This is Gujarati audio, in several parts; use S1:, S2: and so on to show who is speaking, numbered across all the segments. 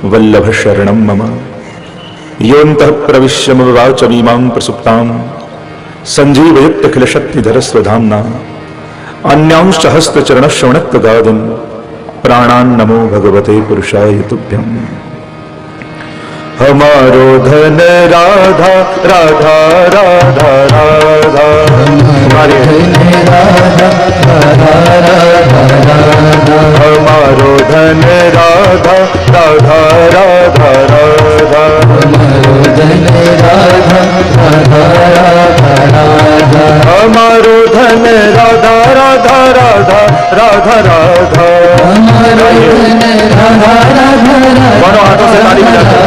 S1: वल्लभ शरणं मम योऽन्तः प्रविश्य मम वाचमीमां प्रसुप्तां सञ्जीवयत्यखिलशक्तिधर स्वधाम्ना अन्यांश्च हस्तचरणश्रवणत्वगादिं प्राणान् नमो भगवते पुरुषाय तुभ्यम्। हमारो धन राधा राधा राधा राधा, हमारे हमारो धन राधा राधा राधा राधा, हमारो धन राधा राधा राधा राधा राधा, दोनों हाथों से ताली बजाते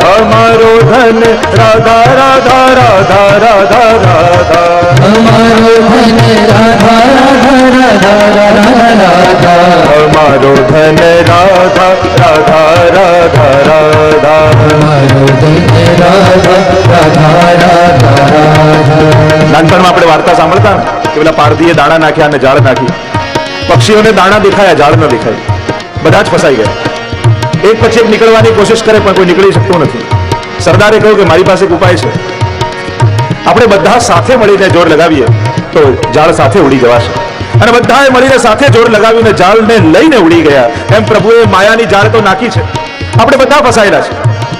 S1: हमारो धन राधा राधा राधा राधा राधा, हमारो धन राधा राधा राधा राधा, हमारो धन राधा राधा राधा राधा, हमारो धन राधा राधा राधा राधा। નાનપણમાં આપણે વાર્તા સાંભળતા કે પેલા પારધીએ દાણા નાખ્યા અને ઝાડ નાખી, પક્ષીઓને દાણા દેખાયા ઝાડ ન દેખાય, બધા જ ફસાઈ ગયા। એક પછી એક નીકળવાની કોશિશ કરે પણ કોઈ નીકળી શકતો નથી। સરદારે કહ્યું કે મારી પાસે એક ઉપાય છે, આપણે બધા સાથે મળીને જોર લગાવીએ તો ઝાડ સાથે ઉડી જવાશે। અને બધાએ મળીને સાથે જોર લગાવીને ઝાડને લઈને ઉડી ગયા। એમ પ્રભુએ માયાની ઝાડ તો નાખી છે, આપણે બધા ફસાયેલા છે।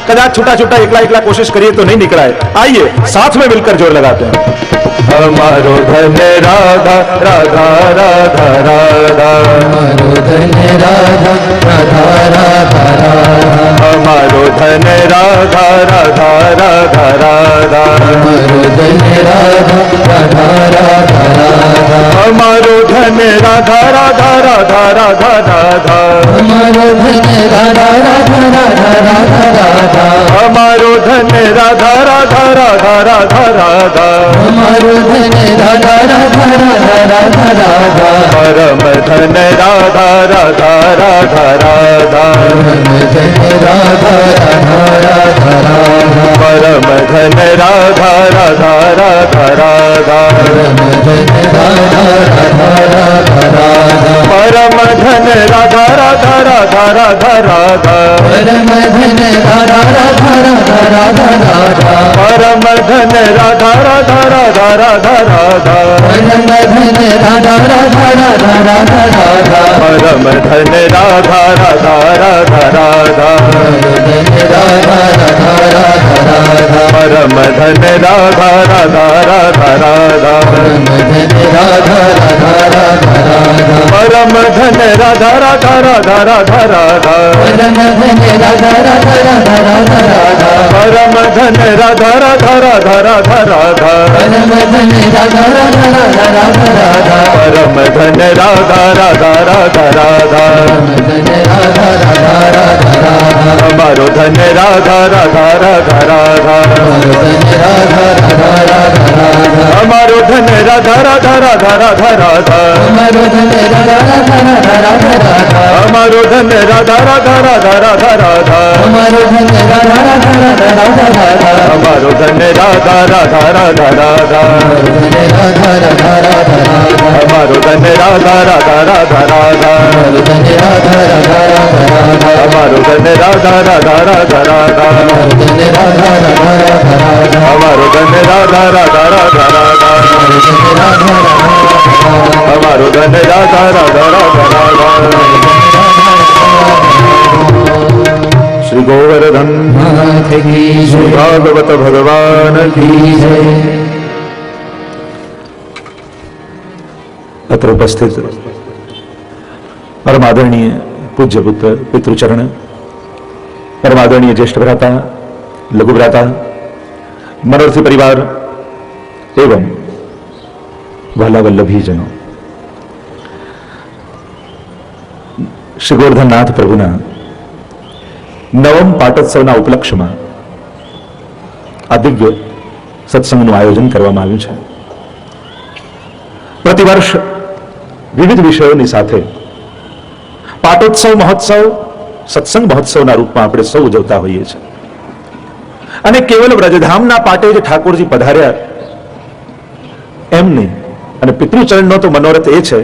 S1: कदाच छूटा छूटा एकला एकला कोशिश करिए तो नहीं निकला है। आइए साथ में मिलकर जोर लगाते हैं। हमारो धन राधा राधा राधा राधा, हमारो धन राधा राधा राधा राधा, हमारो धन राधा राधा राधा राधा, हमारो धन राधा राधा राधा राधा, हमारो धन राधा राधा राधा राधा राधा, हमारो धन राधा राधा राधा राधा राधा, हमारो धन राधा राधा राधा राधा राधा, हमारो धन राधा राधा राधा राधा राधा, परम धन राधा राधा राधा राधा, परम धन राधा राधा राधा राधा, परम धन राधा राधा राधा राधा राधा, परम धन राधा राधा राधा राधा राधा, परम धन राधा राधा राधा राधा राधा, परम धन राधा राधा राधा राधा राधा, परम धन राधा राधा राधा राधा, परम धन राधा राधा राधा राधा, परम धन राधा राधा राधा राधा राधा, परम धन राधा राधा राधा राधा राधा, परम धन राधा राधा राधा राधा राधा, परम धन राधा राधा राधा राधा राधा, परम धन राधा राधा राधा राधा, हमारो धन राधा राधा राधा राधा, हमारो धन राधा राधा राधा राधा राधा, हमारो धन राधा राधा राधा राधा राधा, हमारो धन राधा राधा राधा राधा राधा, हमारो धन राधा राधा राधा राधा राधा, हमारो धन राधा राधा राधा राधा, हमारो धन राधा राधा राधा राधा, हमारो धन राधा राधा राधा राधा, हमारो धन राधा राधा राधा राधा, हमारो धन राधा राधा राधा राधा। श्री गोवर्धन श्री भागवत भगवान की जय। अत्र उपस्थित परमादरणीय पूज्य पुत्र पितृचरण, परमादरणीय ज्येष्ठ भ्राता, लघु भ्राता, मनोरथी परिवार एवं वाला वल्लभीजनों, श्री गोवर्धननाथ प्रभुना नवम पाटोत्सवના ઉપલક્ષ્યમાં આ દિવ્ય સત્સંગનું આયોજન કરવામાં આવ્યું છે। પ્રતિવર્ષ વિવિધ વિષયોની સાથે પાટોત્સવ મહોત્સવ સત્સંગ મહોત્સવના રૂપમાં આપણે સૌ ઉજવતા હોઈએ છીએ। અને કેવલ વ્રજધામના પાટે જે ઠાકોરજી પધાર્યા એમ નહીં, અને પિતૃચરણનો તો મનોરથ એ છે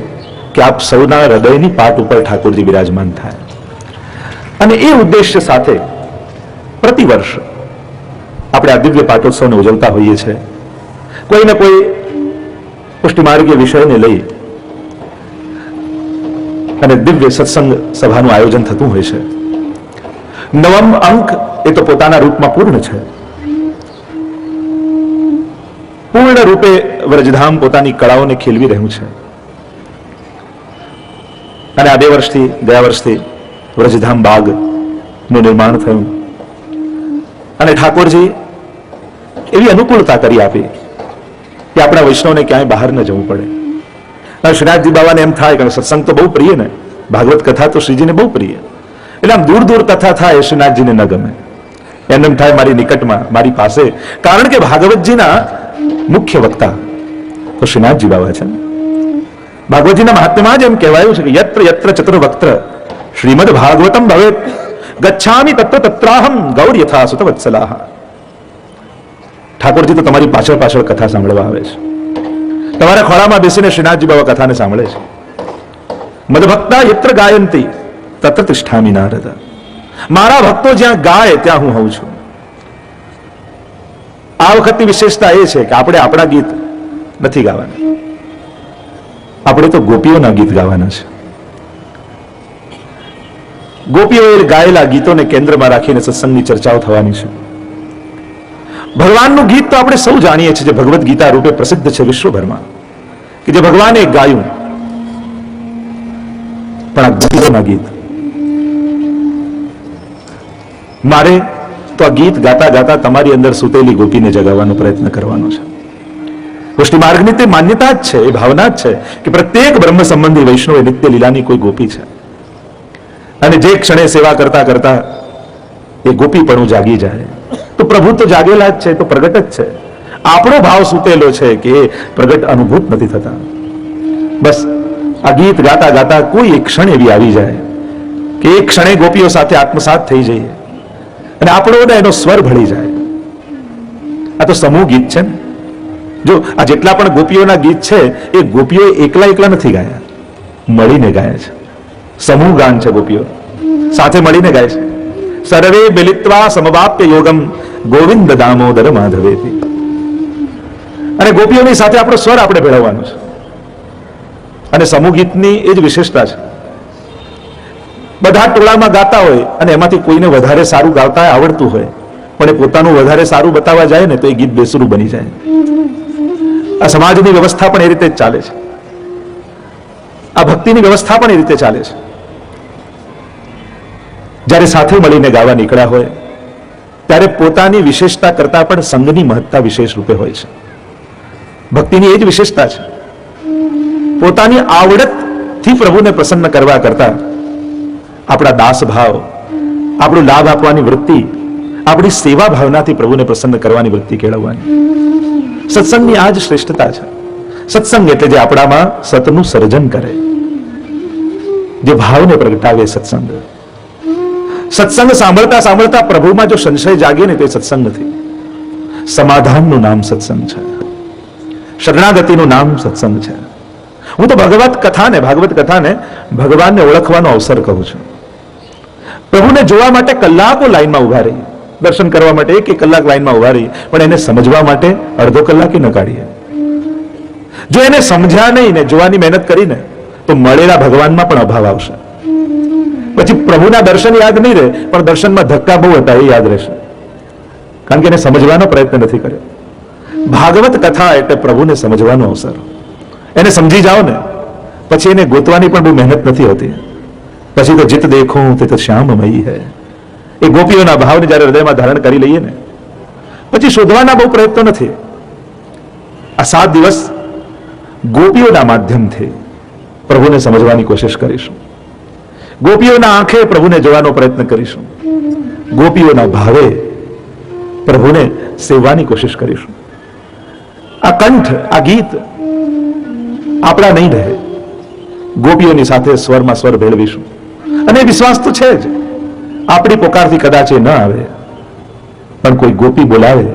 S1: કે આપ સૌના હૃદયની પાટ ઉપર ઠાકોરજી બિરાજમાન થાય।
S2: અને એ ઉદ્દેશ્ય સાથે પ્રતિવર્ષ આપણે આ દિવ્ય પાટોત્સવને ઉજવતા હોઈએ છીએ. કોઈને કોઈ પુષ્ટિમાર્ગીય વિષયને લઈ અને દિવ્ય સત્સંગ સભાનું આયોજન થતું હોય છે. નવમ અંક એ તો પોતાના રૂપમાં પૂર્ણ છે. પૂર્ણ રૂપે વ્રજધામ પોતાની કળાઓને ખીલવી રહ્યું છે. અને આ 2 વર્ષથી, ગયા વર્ષથી વ્રજધામ બાગનું નિર્માણ થયું અને ઠાકોરજી એવી અનુકૂળતા કરી આપી કે આપણા વૈષ્ણવને ક્યાંય બહાર ન જવું પડે. શ્રીનાથજી બાબાને એમ થાય કે સત્સંગ તો બહુ પ્રિય ને, ભાગવત કથા તો શ્રીજીને બહુ પ્રિય, એટલે આમ દૂર દૂર કથા થાય શ્રીનાથજીને ન ગમે. એમ થાય મારી નિકટમાં, મારી પાસે, કારણ કે ભાગવતજીના મુખ્ય વક્તા તો શ્રીનાથજી બાબા છે. ભાગવતજીના મહાત્મ્યમાં જ એમ કહેવાયું છે કે યત્ર યત્ર ચતુર્વક્ત્ર શ્રીમદ ભાગવતમ ભવેત ગચ્છામિ તત્ર તત્રાહમ ગૌર યથા સુત વત્સલાહ. ઠાકોરજી તો તમારી પાછળ પાછળ કથા સાંભળવા આવે છે, તમારા ખોળામાં બેસીને શ્રીનાથજી બાબા કથાને સાંભળે છે. મદભક્તા યત્ર ગાયંતી તત્ર તિષ્ઠામિ નારદ. મારા ભક્તો જ્યાં ગાય ત્યાં હું હોઉં છું. આ વખતની વિશેષતા એ છે કે આપણે આપણા ગીત નથી ગાવાના, આપણે તો ગોપીઓના ગીત ગાવાના છે. ગોપીઓએ ગાયેલા ગીતોને કેન્દ્રમાં રાખીને સત્સંગની ચર્ચાઓ થવાની છે. ભગવાનનું ગીત તો આપણે સૌ જાણીએ છીએ, જે ભગવદ્ ગીતા રૂપે પ્રસિદ્ધ છે વિશ્વભરમાં, કે જે ભગવાને ગાયું. પણ આ ગોપીઓના ગીત, મારે તો આ ગીત ગાતા ગાતા તમારી અંદર સૂતેલી ગોપીને જગાવવાનો પ્રયત્ન કરવાનો છે. પુષ્ટિ માર્ગની તે માન્યતા જ છે, એ ભાવના જ છે કે પ્રત્યેક બ્રહ્મ સંબંધી વૈષ્ણવ એ નિત્ય લીલાની કોઈ ગોપી છે. અને જે ક્ષણે સેવા કરતા કરતા એ ગોપીપણું જાગી જાય તો પ્રભુ તો જાગેલા જ છે, તો પ્રગટ જ છે. આપણો ભાવ સૂતેલો છે કે એ પ્રગટ અનુભૂત નથી થતા. બસ આ ગીત ગાતા ગાતા કોઈ એક ક્ષણ એવી આવી જાય કે એક ક્ષણે ગોપીઓ સાથે આત્મસાત થઈ જઈએ અને આપણો એનો સ્વર ભળી જાય. આ તો સમૂહ ગીત છે ને. જો આ જેટલા પણ ગોપીઓના ગીત છે એ ગોપીઓ એકલા એકલા નથી ગાયા, મળીને ગાયા છે. સમૂહ ગાન છે, ગોપીઓ સાથે મળીને ગાય છે. સર્વે મિલિત્વા સમવાપ્ય યોગમ ગોવિંદ દામોદર માધવેતી. અને ગોપીઓની સાથે આપણો સ્વર આપણે ભેળવવાનો છે. અને સમૂહ ગીતની એ જ વિશેષતા છે. બધા ટોળામાં ગાતા હોય અને એમાંથી કોઈને વધારે સારું ગાતા આવડતું હોય, પણ એ પોતાનું વધારે સારું બતાવવા જાય ને તો એ ગીત બેસુરું બની જાય. આ સમાજની વ્યવસ્થા પણ એ રીતે જ ચાલે છે. આ ભક્તિની વ્યવસ્થા પણ એ રીતે ચાલે છે. જ્યારે સાથે મળીને ગાવા નીકળ્યા હોય ત્યારે પોતાની વિશેષતા કરતા પણ સંઘની મહત્તા વિશેષ રૂપે હોય છે. ભક્તિની એ જ વિશેષતા છે. પોતાની આવડતથી પ્રભુને પ્રસન્ન કરવા કરતા આપણા દાસ ભાવ, આપણું લાભ આપવાની વૃત્તિ, આપણી સેવા ભાવનાથી પ્રભુને પ્રસન્ન કરવાની વૃત્તિ કેળવવાની. સત્સંગની આ જ શ્રેષ્ઠતા છે. સત્સંગ એટલે જે આપણામાં સતનું સર્જન કરે, જે ભાવને પ્રગટાવે. સત્સંગ સત્સંગ સાંભળતા સાંભળતા પ્રભુમાં જો સંશય જાગે ને તો એ સત્સંગ નથી. સમાધાનનું નામ સત્સંગ છે, શરણાગતિનું નામ સત્સંગ છે. હું તો ભાગવત કથાને ભગવાનને ઓળખવાનો અવસર કહું છું. પ્રભુને જોવા માટે કલાકો લાઈનમાં ઉભા રહીએ, દર્શન કરવા માટે 1 કલાક લાઈનમાં ઉભા રહીએ, પણ એને સમજવા માટે અડધો કલાક ન કાઢીએ. જો એને સમજ્યા નહીં ને જોવાની મહેનત કરીને તો મળેલા ભગવાનમાં પણ અભાવ આવશે. પછી પ્રભુના દર્શન યાદ નહીં રહે, પણ દર્શનમાં ધક્કા બહુ હતા એ યાદ રહેશે, કારણ કે એને સમજવાનો પ્રયત્ન નથી કર્યો. ભાગવત કથા એટલે પ્રભુને સમજવાનો અવસર. એને સમજી જાઓ ને પછી એને ગોતવાની પણ બહુ મહેનત નથી હોતી. પછી તો જીત દેખું તે તો શ્યામમયી હૈ. એ ગોપીઓના ભાવને જ્યારે હૃદયમાં ધારણ કરી લઈએ ને પછી શોધવાના બહુ પ્રયત્નો નથી. આ 7 દિવસ ગોપીઓના માધ્યમથી પ્રભુને સમજવાની કોશિશ કરીશું. ગોપીઓના આંખે પ્રભુને જોવાનો પ્રયત્ન કરીશું. ગોપીઓના ભાવે પ્રભુને સેવવાની કોશિશ કરીશું. આ કંઠ, આ ગીત આપણા નહીં રહે. ગોપીઓની સાથે સ્વરમાં સ્વર ભેળવીશું. અને વિશ્વાસ તો છે જ, આપણી પોકારથી કદાચ એ ન આવે, પણ કોઈ ગોપી બોલાવે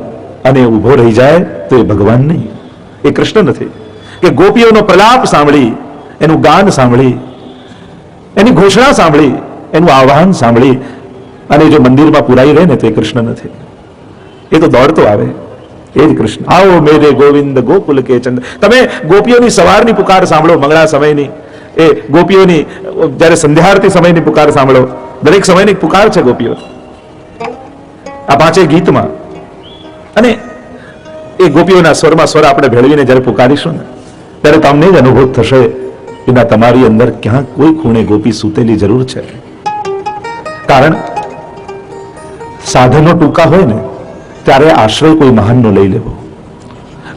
S2: અને ઉભો રહી જાય તો એ ભગવાન નહીં, એ કૃષ્ણ નથી. કે ગોપીઓનો પ્રલાપ સાંભળી, એનું ગાન સાંભળી, એની ઘોષણા સાંભળી, એનું આહ્વાન સાંભળી અને જો મંદિરમાં પુરાઈ રહે ને તો એ કૃષ્ણ નથી, એ તો દોડતો આવે, એ જ કૃષ્ણ. આવો મેરે ગોવિંદ ગોકુલ કે ચંદ. તમે ગોપીઓની સવારની પુકાર સાંભળો, મંગળા સમયની, એ ગોપીઓની જયારે સંધ્યાઆરતી સમયની પુકાર સાંભળો. દરેક સમયની પુકાર છે ગોપીઓ આ પાંચે ગીતમાં. અને એ ગોપીઓના સ્વરમાં સ્વર આપણે ભેળવીને જયારે પુકારીશું ને ત્યારે તમને જ અનુભવ થશે કે ના, તમારી અંદર ક્યાંક કોઈ ખૂણે ગોપી સૂતેલી જરૂર છે. કારણ સાધનો ટૂંકા હોય ને ત્યારે આશ્રય કોઈ મહાનનો લઈ લેવો.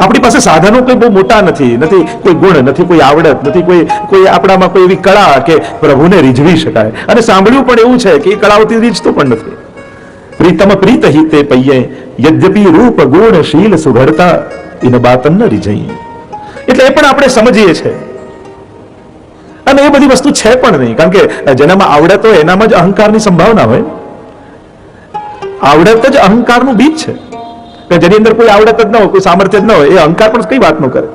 S2: આપણી પાસે સાધનો કોઈ બહુ મોટા નથી, કોઈ ગુણ નથી, કોઈ આવડત નથી, કોઈ આપણામાં કોઈ એવી કળા કે પ્રભુને રીઝવી શકાય. અને સાંભળ્યું પણ એવું છે કે એ કળાઓથી રીઝતો પણ નથી. પ્રીતમ પ્રીત હિતે પૈયે યદ્યપિ રૂપ ગુણ શીલ સુઘડતા ઇન બાતન ન રીઝઈએ. એટલે એ પણ આપણે સમજીએ છીએ. અને એ બધી વસ્તુ છે પણ નહીં, કારણ કે જેનામાં આવડત હોય એનામાં જ અહંકારની સંભાવના હોય. આવડત જ અહંકારનું બીજ છે. કે જેની અંદર કોઈ આવડત જ ન હોય, કોઈ સામર્થ્ય જ ન હોય, એ અહંકાર પણ કઈ વાત નો કરે.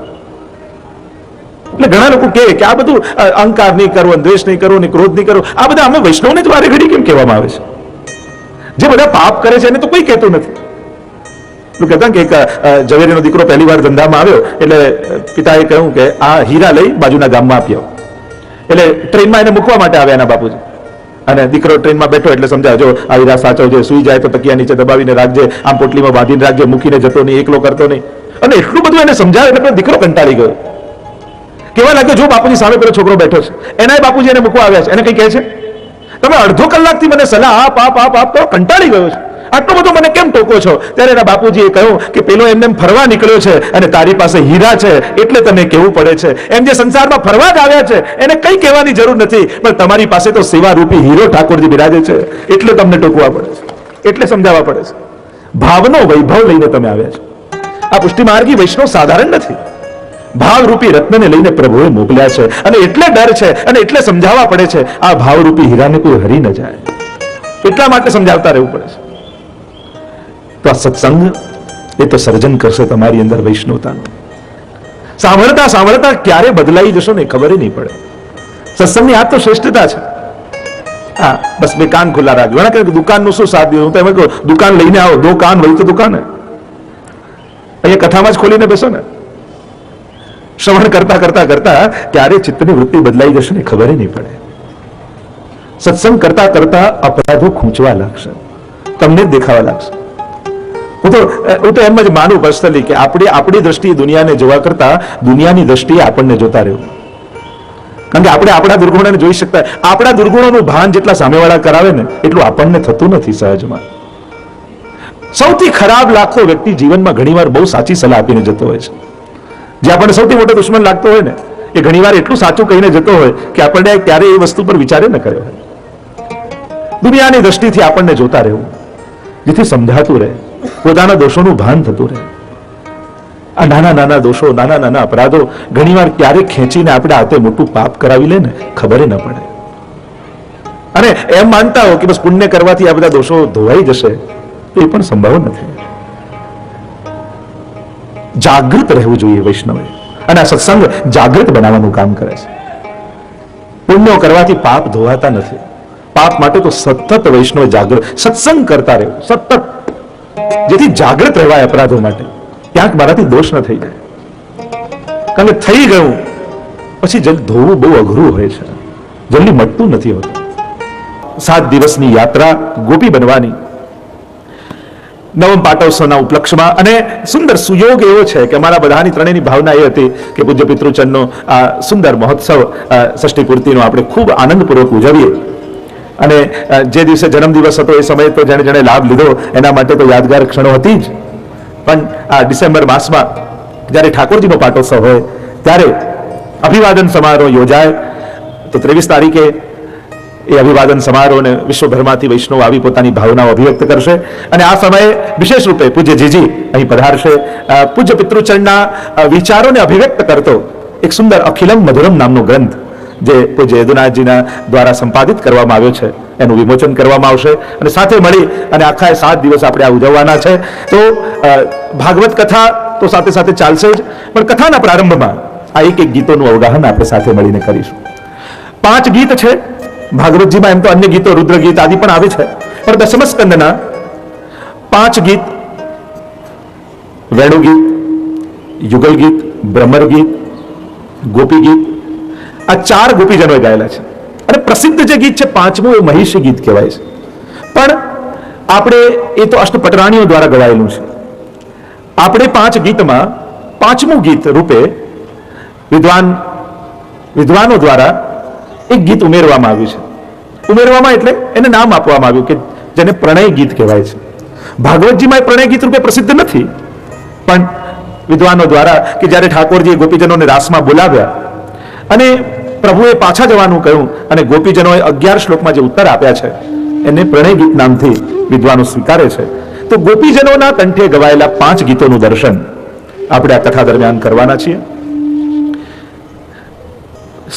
S2: એટલે ઘણા લોકો કહે કે આ બધું અહંકાર નહીં કરવો, દ્વેષ નહીં કરવો, ક્રોધ નહીં કરવો, આ બધા અમે વૈષ્ણવને જ વારે ઘડી કેમ કહેવામાં આવે છે? જે બધા પાપ કરે છે એને તો કોઈ કહેતું નથી. શું કહેતા કે એક ઝવેરીનો દીકરો પહેલી વાર ધંધામાં આવ્યો એટલે પિતાએ કહ્યું કે આ હીરા લઈ બાજુના ગામમાં આપ્યો. એટલે ટ્રેનમાં એને મૂકવા માટે આવ્યા એના બાપુજી. અને દીકરો ટ્રેનમાં બેઠો એટલે સમજાવજો, આ હીરા સાચવજે, સુઈ જાય તો તકિયા નીચે દબાવીને રાખજે, આમ પોટલીમાં બાંધીને રાખજે, મૂકીને જતો નહીં, એકલો કરતો નહીં. અને એટલું બધું એને સમજાવે એટલે દીકરો કંટાળી ગયો. કેવા લાગે, જો બાપુજી સામે પેલો છોકરો બેઠો છે, એના બાપુજી એને મૂકવા આવ્યા છે, એને કઈ કહે છે, તમે અડધો કલાકથી મને સલાહ આપ તો કંટાળી ગયો છે, આટલો બધો મને કેમ ટોકો છો? ત્યારે એના બાપુજીએ કહ્યું કે પેલો એમને ફરવા નીકળ્યો છે અને તારી પાસે હીરા છે એટલે તને કહેવું પડે છે. એમ જે સંસારમાં ફરવા જ આવ્યા છે એને કઈ કહેવાની જરૂર નથી, પણ તમારી પાસે તો સેવા રૂપી હીરો ઠાકોરજી બિરાજે છે એટલે તમને ટોકવા પડે છે, એટલે સમજાવવા પડે છે. ભાવનો વૈભવ લઈને તમે આવ્યા છો. આ પુષ્ટિ માર્ગી વૈષ્ણવ સાધારણ નથી. ભાવરૂપી રત્નને લઈને પ્રભુએ મોકલ્યા છે અને એટલે ડર છે અને એટલે સમજાવવા પડે છે, આ ભાવરૂપી હીરાને કોઈ હરી ન જાય, એટલા માટે સમજાવતા રહેવું પડે છે. તો આ સત્સંગ એ તો સર્જન કરશે તમારી અંદર વૈષ્ણવતાનું. સાંભળતા સાંભળતા ક્યારે બદલાઈ જશો ને ખબર નહીં પડે. સત્સંગની આ તો શ્રેષ્ઠતા છે. હા, બસ બે કાન ખુલ્લા રાખજો. ઘણા કહે દુકાનનું શું સાથ દીધું, હું તો એમ કહું દુકાન લઈને આવો, દો કાન વળી તો દુકાન. અહીંયા કથામાં જ ખોલીને બેસો ને. શ્રવણ કરતા કરતા કરતા ક્યારે ચિત્તની વૃત્તિ બદલાઈ જશે ને ખબર નહીં પડે. સત્સંગ કરતા કરતા અપરાધો ખૂંચવા લાગશે, તમને જ દેખાવા લાગશે. હું તો એમ જ માનું પર્સનલી કે આપણી દ્રષ્ટિએ દુનિયાને જોવા કરતા દુનિયાની દ્રષ્ટિએ આપણને જોતા રહેવું. કારણ કે આપણે આપણા દુર્ગુણોને જોઈ શકતા, આપણા દુર્ગુણોનું ભાન જેટલા સામેવાળા કરાવે ને એટલું આપણને થતું નથી સહજમાં. સૌથી ખરાબ લાગતો વ્યક્તિ જીવનમાં ઘણીવાર બહુ સાચી સલાહ આપીને જતો હોય છે. જે આપણને સૌથી મોટો દુશ્મન લાગતો હોય ને એ ઘણીવાર એટલું સાચું કહીને જતો હોય કે આપણને ક્યારે એ વસ્તુ પર વિચારે ન કર્યો હોય. દુનિયાની દ્રષ્ટિથી આપણને જોતા રહેવું, જેથી સમજાતું રહે, પોતાના દોષોનું ભાન થતું રહે. આ નાના નાના દોષો, નાના નાના અપરાધો ઘણીવાર ક્યારે ખેંચીને આપણે હાથે મોટું પાપ કરાવી લે ને ખબર ન પડે. અને એમ માનતા હો કે બસ પુણ્ય કરવાથી આ બધા દોષો ધોવાઈ જશે, એ પણ સંભવ નથી. જાગૃત રહેવું જોઈએ વૈષ્ણવે, અને આ સત્સંગ જાગૃત બનાવવાનું કામ કરે છે. પુણ્યો કરવાથી પાપ ધોવાતા નથી. પાપ માટે તો સતત વૈષ્ણવ જાગૃત સત્સંગ કરતા રહેવું, સતત, જેથી જાગૃત રહેવાય અપરાધો માટે. ક્યાંક મારાથી દોષ ન થઈ જાય, કારણ કે થઈ ગયું પછી ધોવું બહુ અઘરું હોય છે, જલ્દી મટતું નથી હોતું. 7 દિવસની યાત્રા ગોપી બનવાની નવમ પાટોત્સવના ઉપલક્ષમાં, અને સુંદર સુયોગ એવો છે કે અમારા બધાની ત્રણેયની ભાવના એ હતી કે પૂજ્ય પિતૃચંદનો આ સુંદર મહોત્સવ ષષ્ઠી પૂર્તિનો આપણે ખૂબ આનંદપૂર્વક ઉજવીએ. અને જે દિવસે જન્મદિવસ હતો એ સમયે તો જેણે જેણે લાભ લીધો એના માટે તો યાદગાર ક્ષણો હતી જ, પણ આ ડિસેમ્બર માસમાં જ્યારે ઠાકોરજીનો પાટોત્સવ હોય ત્યારે અભિવાદન સમારોહ યોજાય. તો 23 તારીખે એ અભિવાદન સમારોહને વિશ્વભરમાંથી વૈષ્ણવ આવી પોતાની ભાવનાઓ અભિવ્યક્ત કરશે. અને આ સમયે વિશેષ રૂપે પૂજ્ય જીજી અહીં પધારશે. પૂજ્ય પિતૃચંદના વિચારોને અભિવ્યક્ત કરતો એક સુંદર અખિલમ મધુરમ નામનો ગ્રંથ જે પૂજ્ય યદુનાથજીના દ્વારા સંપાદિત કરવામાં આવ્યો છે એનું વિમોચન કરવામાં આવશે. અને સાથે મળી અને આખા 7 દિવસ આપણે આ ઉજવવાના છે. તો ભાગવત કથા તો સાથે સાથે ચાલશે જ, પણ કથાના પ્રારંભમાં આ એક ગીતોનું અવગાહન આપણે સાથે મળીને કરીશું. 5 ગીત છે ભાગવતજીમાં. એમ તો અન્ય ગીતો રુદ્ર ગીત આદિ પણ આવે છે, પણ દસમ સ્કંદના 5 ગીત, વેણુ ગીત, યુગલ ગીત, ભ્રમર ગીત, ગોપી ગીત, આ 4 ગોપીજનોએ ગાયેલા છે. અને પ્રસિદ્ધ જે ગીત છે 5મું એ મહિષી ગીત કહેવાય છે. પણ આપણે એ તો અષ્ટપટરાણીઓ દ્વારા ગવાયેલું છે. આપણે 5 ગીતમાં 5મું ગીત રૂપે વિદ્વાનો દ્વારા એક ગીત ઉમેરવામાં આવ્યું છે. ઉમેરવામાં એટલે એને નામ આપવામાં આવ્યું કે જેને પ્રણય ગીત કહેવાય છે. ભાગવતજીમાં એ પ્રણય ગીત રૂપે પ્રસિદ્ધ નથી, પણ વિદ્વાનો દ્વારા કે જ્યારે ઠાકોરજીએ ગોપીજનોને રાસમાં બોલાવ્યા અને પ્રભુએ પાછા જવાનું કહ્યું અને ગોપીજનોએ 11 શ્લોકમાં જે ઉત્તર આપ્યા છે એને પ્રણય ગીત નામથી વિદ્વાનો સ્વીકારે છે. તો ગોપીજનોના કંઠે ગવાયેલા 5 ગીતોનું દર્શન આપણે આ કથા દરમિયાન કરવાના છીએ.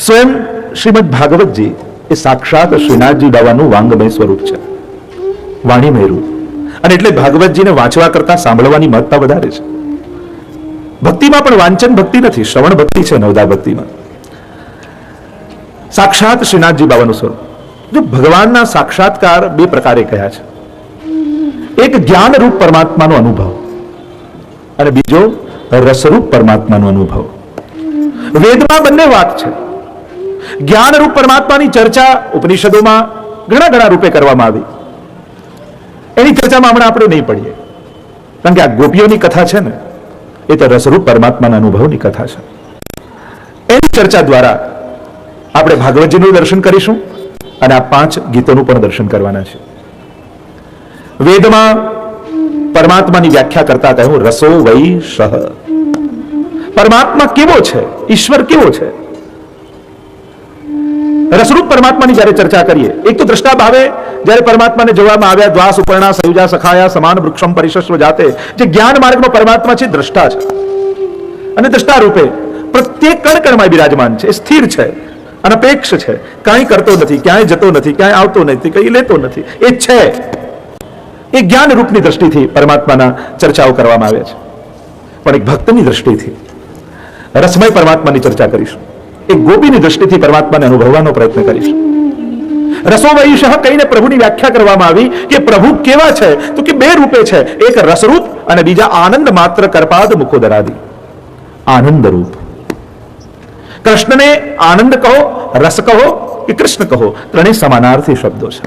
S2: સ્વયં શ્રીમદ ભાગવતજી એ સાક્ષાત શ્રીનાથજી બાવાનું વાંગમય સ્વરૂપ છે, વાણીમય રૂપ. અને એટલે ભાગવતજીને વાંચવા કરતા સાંભળવાની મહત્તા વધારે છે. ભક્તિમાં પણ વાંચન ભક્તિ નથી, શ્રવણ ભક્તિ છે. નવદા ભક્તિમાં સાક્ષાત શ્રીનાથજી બાવાનું સ્વરૂપ. જો ભગવાનના સાક્ષાત્કાર 2 પ્રકારે કહ્યા છે. એક જ્ઞાન રૂપ પરમાત્માનો અનુભવ અને બીજો રસરૂપ પરમાત્માનો અનુભવ. વેદમાં બંને વાત છે. જ્ઞાન રૂપ પરમાત્માની ચર્ચા ઉપનિષદોમાં ઘણા રૂપે કરવામાં આવી. એની ચર્ચામાં હમણાં આપણે નહીં પડીએ, કારણ કે આ ગોપીઓની કથા છે ને, એ તો રસરૂપ પરમાત્માના અનુભવની કથા છે. એની ચર્ચા દ્વારા આપણે ભાગવતજીનું દર્શન કરીશું અને આ 5 ગીતોનું પણ દર્શન કરવાના છે. વેદમાં પરમાત્માની વ્યાખ્યા કરતા કહ્યું રસો વૈ સહ. પરમાત્મા કેવો છે, ઈશ્વર કેવો છે. રસરૂપ પરમાત્માની જ્યારે ચર્ચા કરીએ, એક તો દ્રષ્ટા ભાવે જ્યારે પરમાત્માને જોવામાં આવ્યા, દ્વા સુપર્ણા સયુજા સખાયા સમાન વૃક્ષમ પરિશસ્વ જાતે, જે જ્ઞાન માર્ગનો પરમાત્મા છે, દ્રષ્ટા છે. અને દ્રષ્ટા રૂપે પ્રત્યેક કણકણમાં બિરાજમાન છે, સ્થિર છે, અનપેક્ષ છે, કાંઈ કરતો નથી, ક્યાંય જતો નથી, ક્યાંય આવતો નથી, કંઈ લેતો નથી, એ છે. એ જ્ઞાન રૂપની દ્રષ્ટિથી પરમાત્માના ચર્ચાઓ કરવામાં આવે છે. પણ એક ભક્તની દ્રષ્ટિથી રસમય પરમાત્માની ચર્ચા કરીશું. એક ગોપીની દ્રષ્ટિથી પરમાત્માને અનુભવવાનો પ્રયત્ન કરીશું. રસો વૈષહ કહીને પ્રભુની વ્યાખ્યા કરવામાં આવી કે પ્રભુ કેવા છે, તો કે 2 રૂપે છે. એક રસરૂપ અને બીજા આનંદ માત્ર કરપાદ મુખોદરાદી. આનંદ રૂપ. કૃષ્ણને આનંદ કહો, રસ કહો કે કૃષ્ણ કહો, ત્રણેય સમાનાર્થી શબ્દો છે.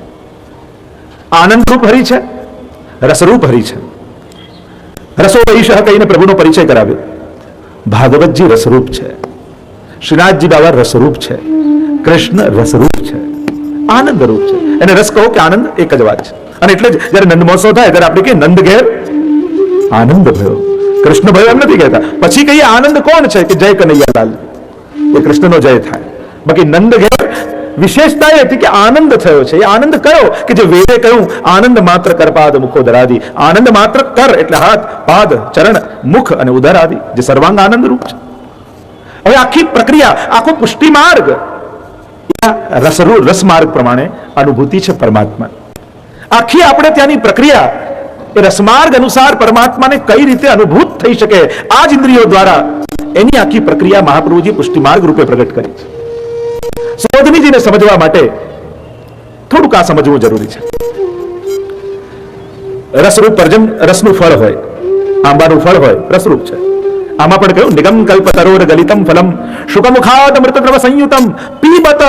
S2: આનંદ રૂપ હરિ છે, રસરૂપ હરિ છે. રસો વૈષહ કહીને પ્રભુનો પરિચય કરાવ્યો. ભાગવતજી રસરૂપ છે, શ્રીનાથજી બાબા રસરૂપ છે, કૃષ્ણ રસરૂપ છે, આનંદ રૂપ છે. એને રસ કહો કે આનંદ એક જ વાત છે. અને એટલે જ જ્યારે નંદ મહોત્સવ થાય ત્યારે આપણે કહીએ નંદ ઘેર આનંદ ભયો, કૃષ્ણ ભયો એમ નથી કહેતા. પછી કહીએ આનંદ કોણ છે કે જય કનૈયાલાલ, એ કૃષ્ણનો જય થાય. બાકી નંદ ઘેર વિશેષતા એ હતી કે આનંદ થયો છે. એ આનંદ કયો કે જે વેદે કહ્યું આનંદ માત્ર કરપાદ મુખોદરાદિ. આનંદ માત્ર કર એટલે હાથ, પાદ, ચરણ, મુખ અને ઉદર આદિ, જે સર્વાંગ આનંદ રૂપ છે. હવે આખી પ્રક્રિયા, આખો પુષ્ટિ માર્ગ રસમાર્ગ પ્રમાણે અનુભૂતિ છે પરમાત્મા. આખી આપણે ત્યાંની પ્રક્રિયા એ રસમાર્ગ અનુસાર પરમાત્માને કઈ રીતે અનુભૂત થઈ શકે, આ જ ઇન્દ્રિયો દ્વારા એની આખી પ્રક્રિયા મહાપ્રભુજી પુષ્ટિ માર્ગ રૂપે પ્રગટ કરી છે. શોધનીજીને સમજવા માટે થોડુંક આ સમજવું જરૂરી છે. રસરૂપ પરજમ રસનું ફળ હોય, આંબાનું ફળ હોય, રસરૂપ છે. આમાં પણ કહ્યું નિગમ કલ્પતરોર ગલિતમ ફલમ શુકમુખાદ અમૃતદ્રવ સંયુતમ પીબત.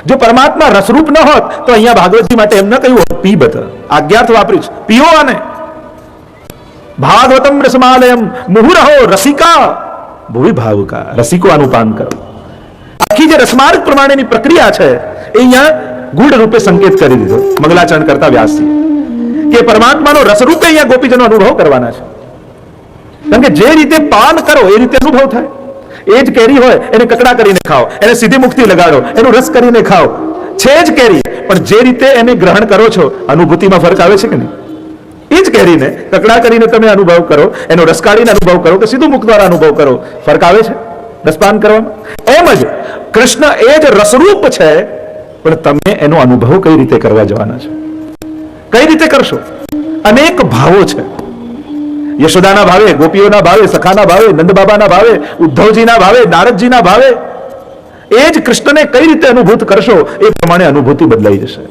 S2: જો પરમાત્મા રસરૂપ ન હોત તો અહીંયા ભાગવતજી માટે એમ ન કહ્યું હોત પીબત, આજ્ઞાર્થ વાપર્યું છે. પીઓ આને. ભાગવતમ રસમાલયમ મુહુરહો રસિકા ભુવિ ભાવુકા. રસિકો આનું પાન કરો. આખી જે રસમાર્ગ પ્રમાણેની પ્રક્રિયા છે એ અહીંયા ગૂઢ રૂપે સંકેત કરી દીધો મંગલાચરણ કરતા વ્યાસજી કે પરમાત્માનો રસરૂપે અહીંયા ગોપીજનો અનુભવ કરવાના છે. કારણ કે જે રીતે પાન કરો એ રીતે અનુભવ થાય. એ જ કેરી હોય એને કકડા કરીને ખાઓ, એને સીધી મુખથી લગાડો, એનો રસ કરીને ખાઓ, છે જ કેરી, પણ જે રીતે એને ગ્રહણ કરો છો અનુભૂતિમાં ફરક આવે છે કે નહીં? એ જ કેરીને કકડા કરીને તમે અનુભવ કરો, એનો રસ કાઢીને અનુભવ કરો કે સીધું મુખ દ્વારા અનુભવ કરો, ફરક આવે છે રસપાન કરવામાં. એમ જ કૃષ્ણ એ જ રસરૂપ છે, પણ તમે એનો અનુભવ કઈ રીતે કરવા જવાના છો, કઈ રીતે કરશો? અનેક ભાવો છે. યશોદાના ભાવે, ગોપીઓના ભાવે, સખાના ભાવે, નંદબાબાના ભાવે, ઉદ્ધવજીના ભાવે, નારદજીના ભાવે. એ જ કૃષ્ણને કઈ રીતે અનુભૂત કરશો એ પ્રમાણે અનુભૂતિ બદલાઈ જશે.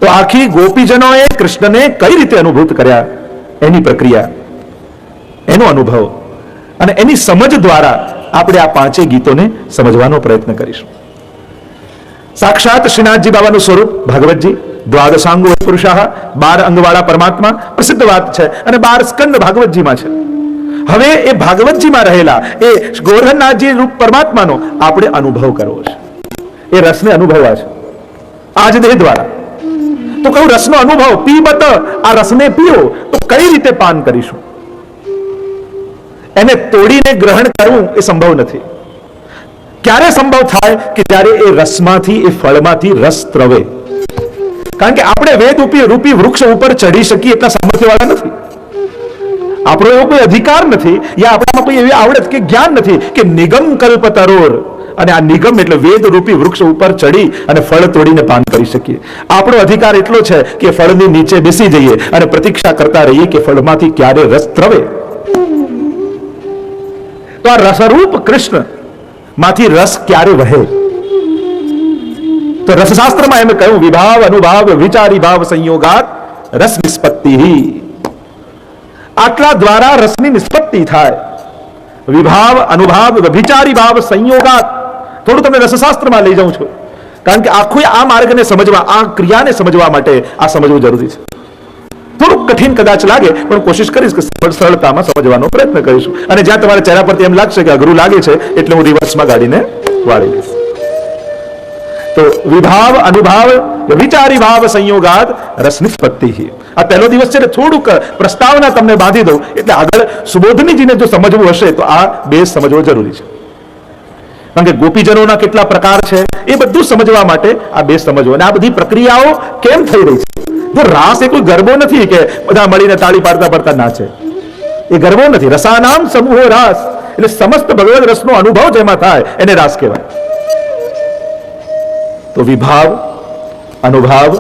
S2: તો આખી ગોપીજનોએ કૃષ્ણને કઈ રીતે અનુભૂત કર્યા, એની પ્રક્રિયા, એનો અનુભવ અને એની સમજ દ્વારા આપણે આ પાંચેય ગીતોને સમજવાનો પ્રયત્ન કરીશું. સાક્ષાત શ્રીનાથજી બાબાનું સ્વરૂપ ભાગવતજી, દ્વાદશાંગો પુરુષાહ, 12 અંગવાળા પરમાત્મા, પ્રસિદ્ધ વાત છે, અને 12 સ્કંદ ભાગવતજીમાં છે. હવે એ ભાગવતજીમાં રહેલા એ ગોરધનનાથજી રૂપ પરમાત્માનો આપણે અનુભવ કરવો છે, એ રસને અનુભવવા છે આજ દેહ દ્વારા. તો કયું રસનો અનુભવ? પીબત, આ રસને પીઓ તો કઈ રીતે પાન કરીશું? એને તોડીને ગ્રહણ કરવું એ સંભવ નથી. ક્યારે સંભવ થાય? કે જ્યારે એ રસમાંથી, એ ફળમાંથી રસ ત્રવે. કારણ કે આપણે વેદ રૂપી વૃક્ષ ઉપર ચઢી શકીએ એટલા સામર્થ્યવાળા નથી. આપણો એવો કોઈ અધિકાર નથી, યા આપણામાં કોઈ એવી આવડત કે જ્ઞાન નથી કે નિગમ કલ્પ તરોર, અને આ નિગમ એટલે વેદ રૂપી વૃક્ષ ઉપર ચડી અને ફળ તોડીને પાન કરી શકીએ. આપણો અધિકાર એટલો છે કે ફળની નીચે બેસી જઈએ અને પ્રતીક્ષા કરતા રહીએ કે ફળમાંથી ક્યારે રસ ત્રવે. તો આ રસરૂપ કૃષ્ણ માંથી રસ ક્યારે વહે? તો રસશાસ્ત્રમાં એમ કહ્યું, વિભાવ અનુભાવ વિચારી ભાવ સંયોગાત રસ નિષ્પત્તિ. આટલા દ્વારા રસની નિષ્પત્તિ થાય. વિભાવ અનુભાવ વિચારી ભાવ સંયોગાત. થોડું તમને રસશાસ્ત્રમાં લઈ જાઉં છું, કારણ કે આખું આ માર્ગને સમજવા, આ ક્રિયાને સમજવા માટે આ સમજવું જરૂરી છે. થોડુંક કઠિન કદાચ લાગે, પણ કોશિશ કરીશ કે સરળતામાં સમજવાનો પ્રયત્ન કરીશું. અને જ્યાં તમારા ચહેરા પરથી એમ લાગશે કે અઘરું લાગે છે, એટલે હું રિવર્સમાં ગાડીને વાળી લઈશ. તો વિભાવ અનુભાવ વિચારી ભાવ સંયોગાત રસ નિષ્પત્તિ. આ પહેલો દિવસ છે, થોડુંક પ્રસ્તાવના તમને બાંધી દઉં, એટલે આગળ સુબોધનીજીને જો સમજવું હશે તો આ બેઝ સમજવો જરૂરી છે. કારણ કે ગોપીજનોના કેટલા પ્રકાર છે એ બધું સમજવા માટે આ બેઝ સમજવો, અને આ બધી પ્રક્રિયાઓ કેમ થઈ રહી છે. જો રાસ એ કોઈ ગરબો નથી કે બધા મળીને તાળી પાડતા પાડતા નાચે, એ ગરબો નથી. રસાનામ સમૂહો રાસ, એટલે સમસ્ત ભગવદ રસનો અનુભવ જેમાં થાય એને રાસ કહેવાય. તો વિભાવ અનુભાવ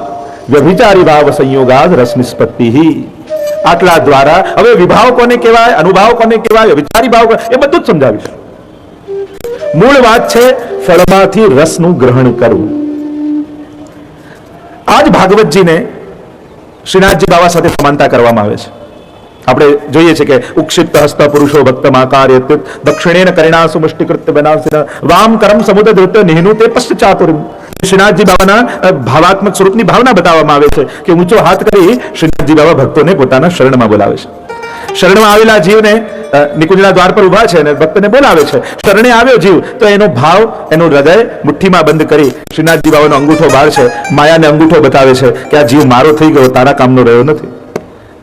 S2: વ્યભિચારી ભાવ સંયોગાદ રસ નિષ્પત્તિ. આટલા દ્વારા હવે વિભાવ કોને કહેવાય, અનુભાવ કોને કહેવાય, વિચારી ભાવ એ બધું જ સમજાવીશું. મૂળ વાત છે ફળમાંથી રસનું ગ્રહણ કરવું. આજ ભાગવતજીને શ્રીનાથજી બાબા સાથે સમાનતા કરવામાં આવે છે. આપણે જોઈએ છીએ કે ઉક્ષિપ્ત હસ્ત પુરુષો ભક્તમાકાર્ય દક્ષિણેન કરિણાસુ મુષ્ટિકૃત્ય બનાવસિન વામ કરમ સમુદ્ર નિહનુ તે પશ્ચાતુર્મ. શ્રીનાથજી બાબાના ભાવાત્મક સ્વરૂપની ભાવના બતાવવામાં આવે છે કે ઊંચો હાથ કરી શ્રીનાથજી બાબા ભક્તોને પોતાના શરણમાં બોલાવે છે. શરણમાં આવેલા જીવને નિકુંજના દ્વાર પર ઉભા છે અને ભક્તને બોલાવે છે. શરણે આવ્યો જીવ તો એનો ભાવ, એનું હૃદય મુઠ્ઠીમાં બંધ કરી શ્રીનાથજી બાબાનો અંગૂઠો બહાર છે, માયાને અંગૂઠો બતાવે છે કે આ જીવ મારો થઈ ગયો, તારા કામનો રહ્યો નથી.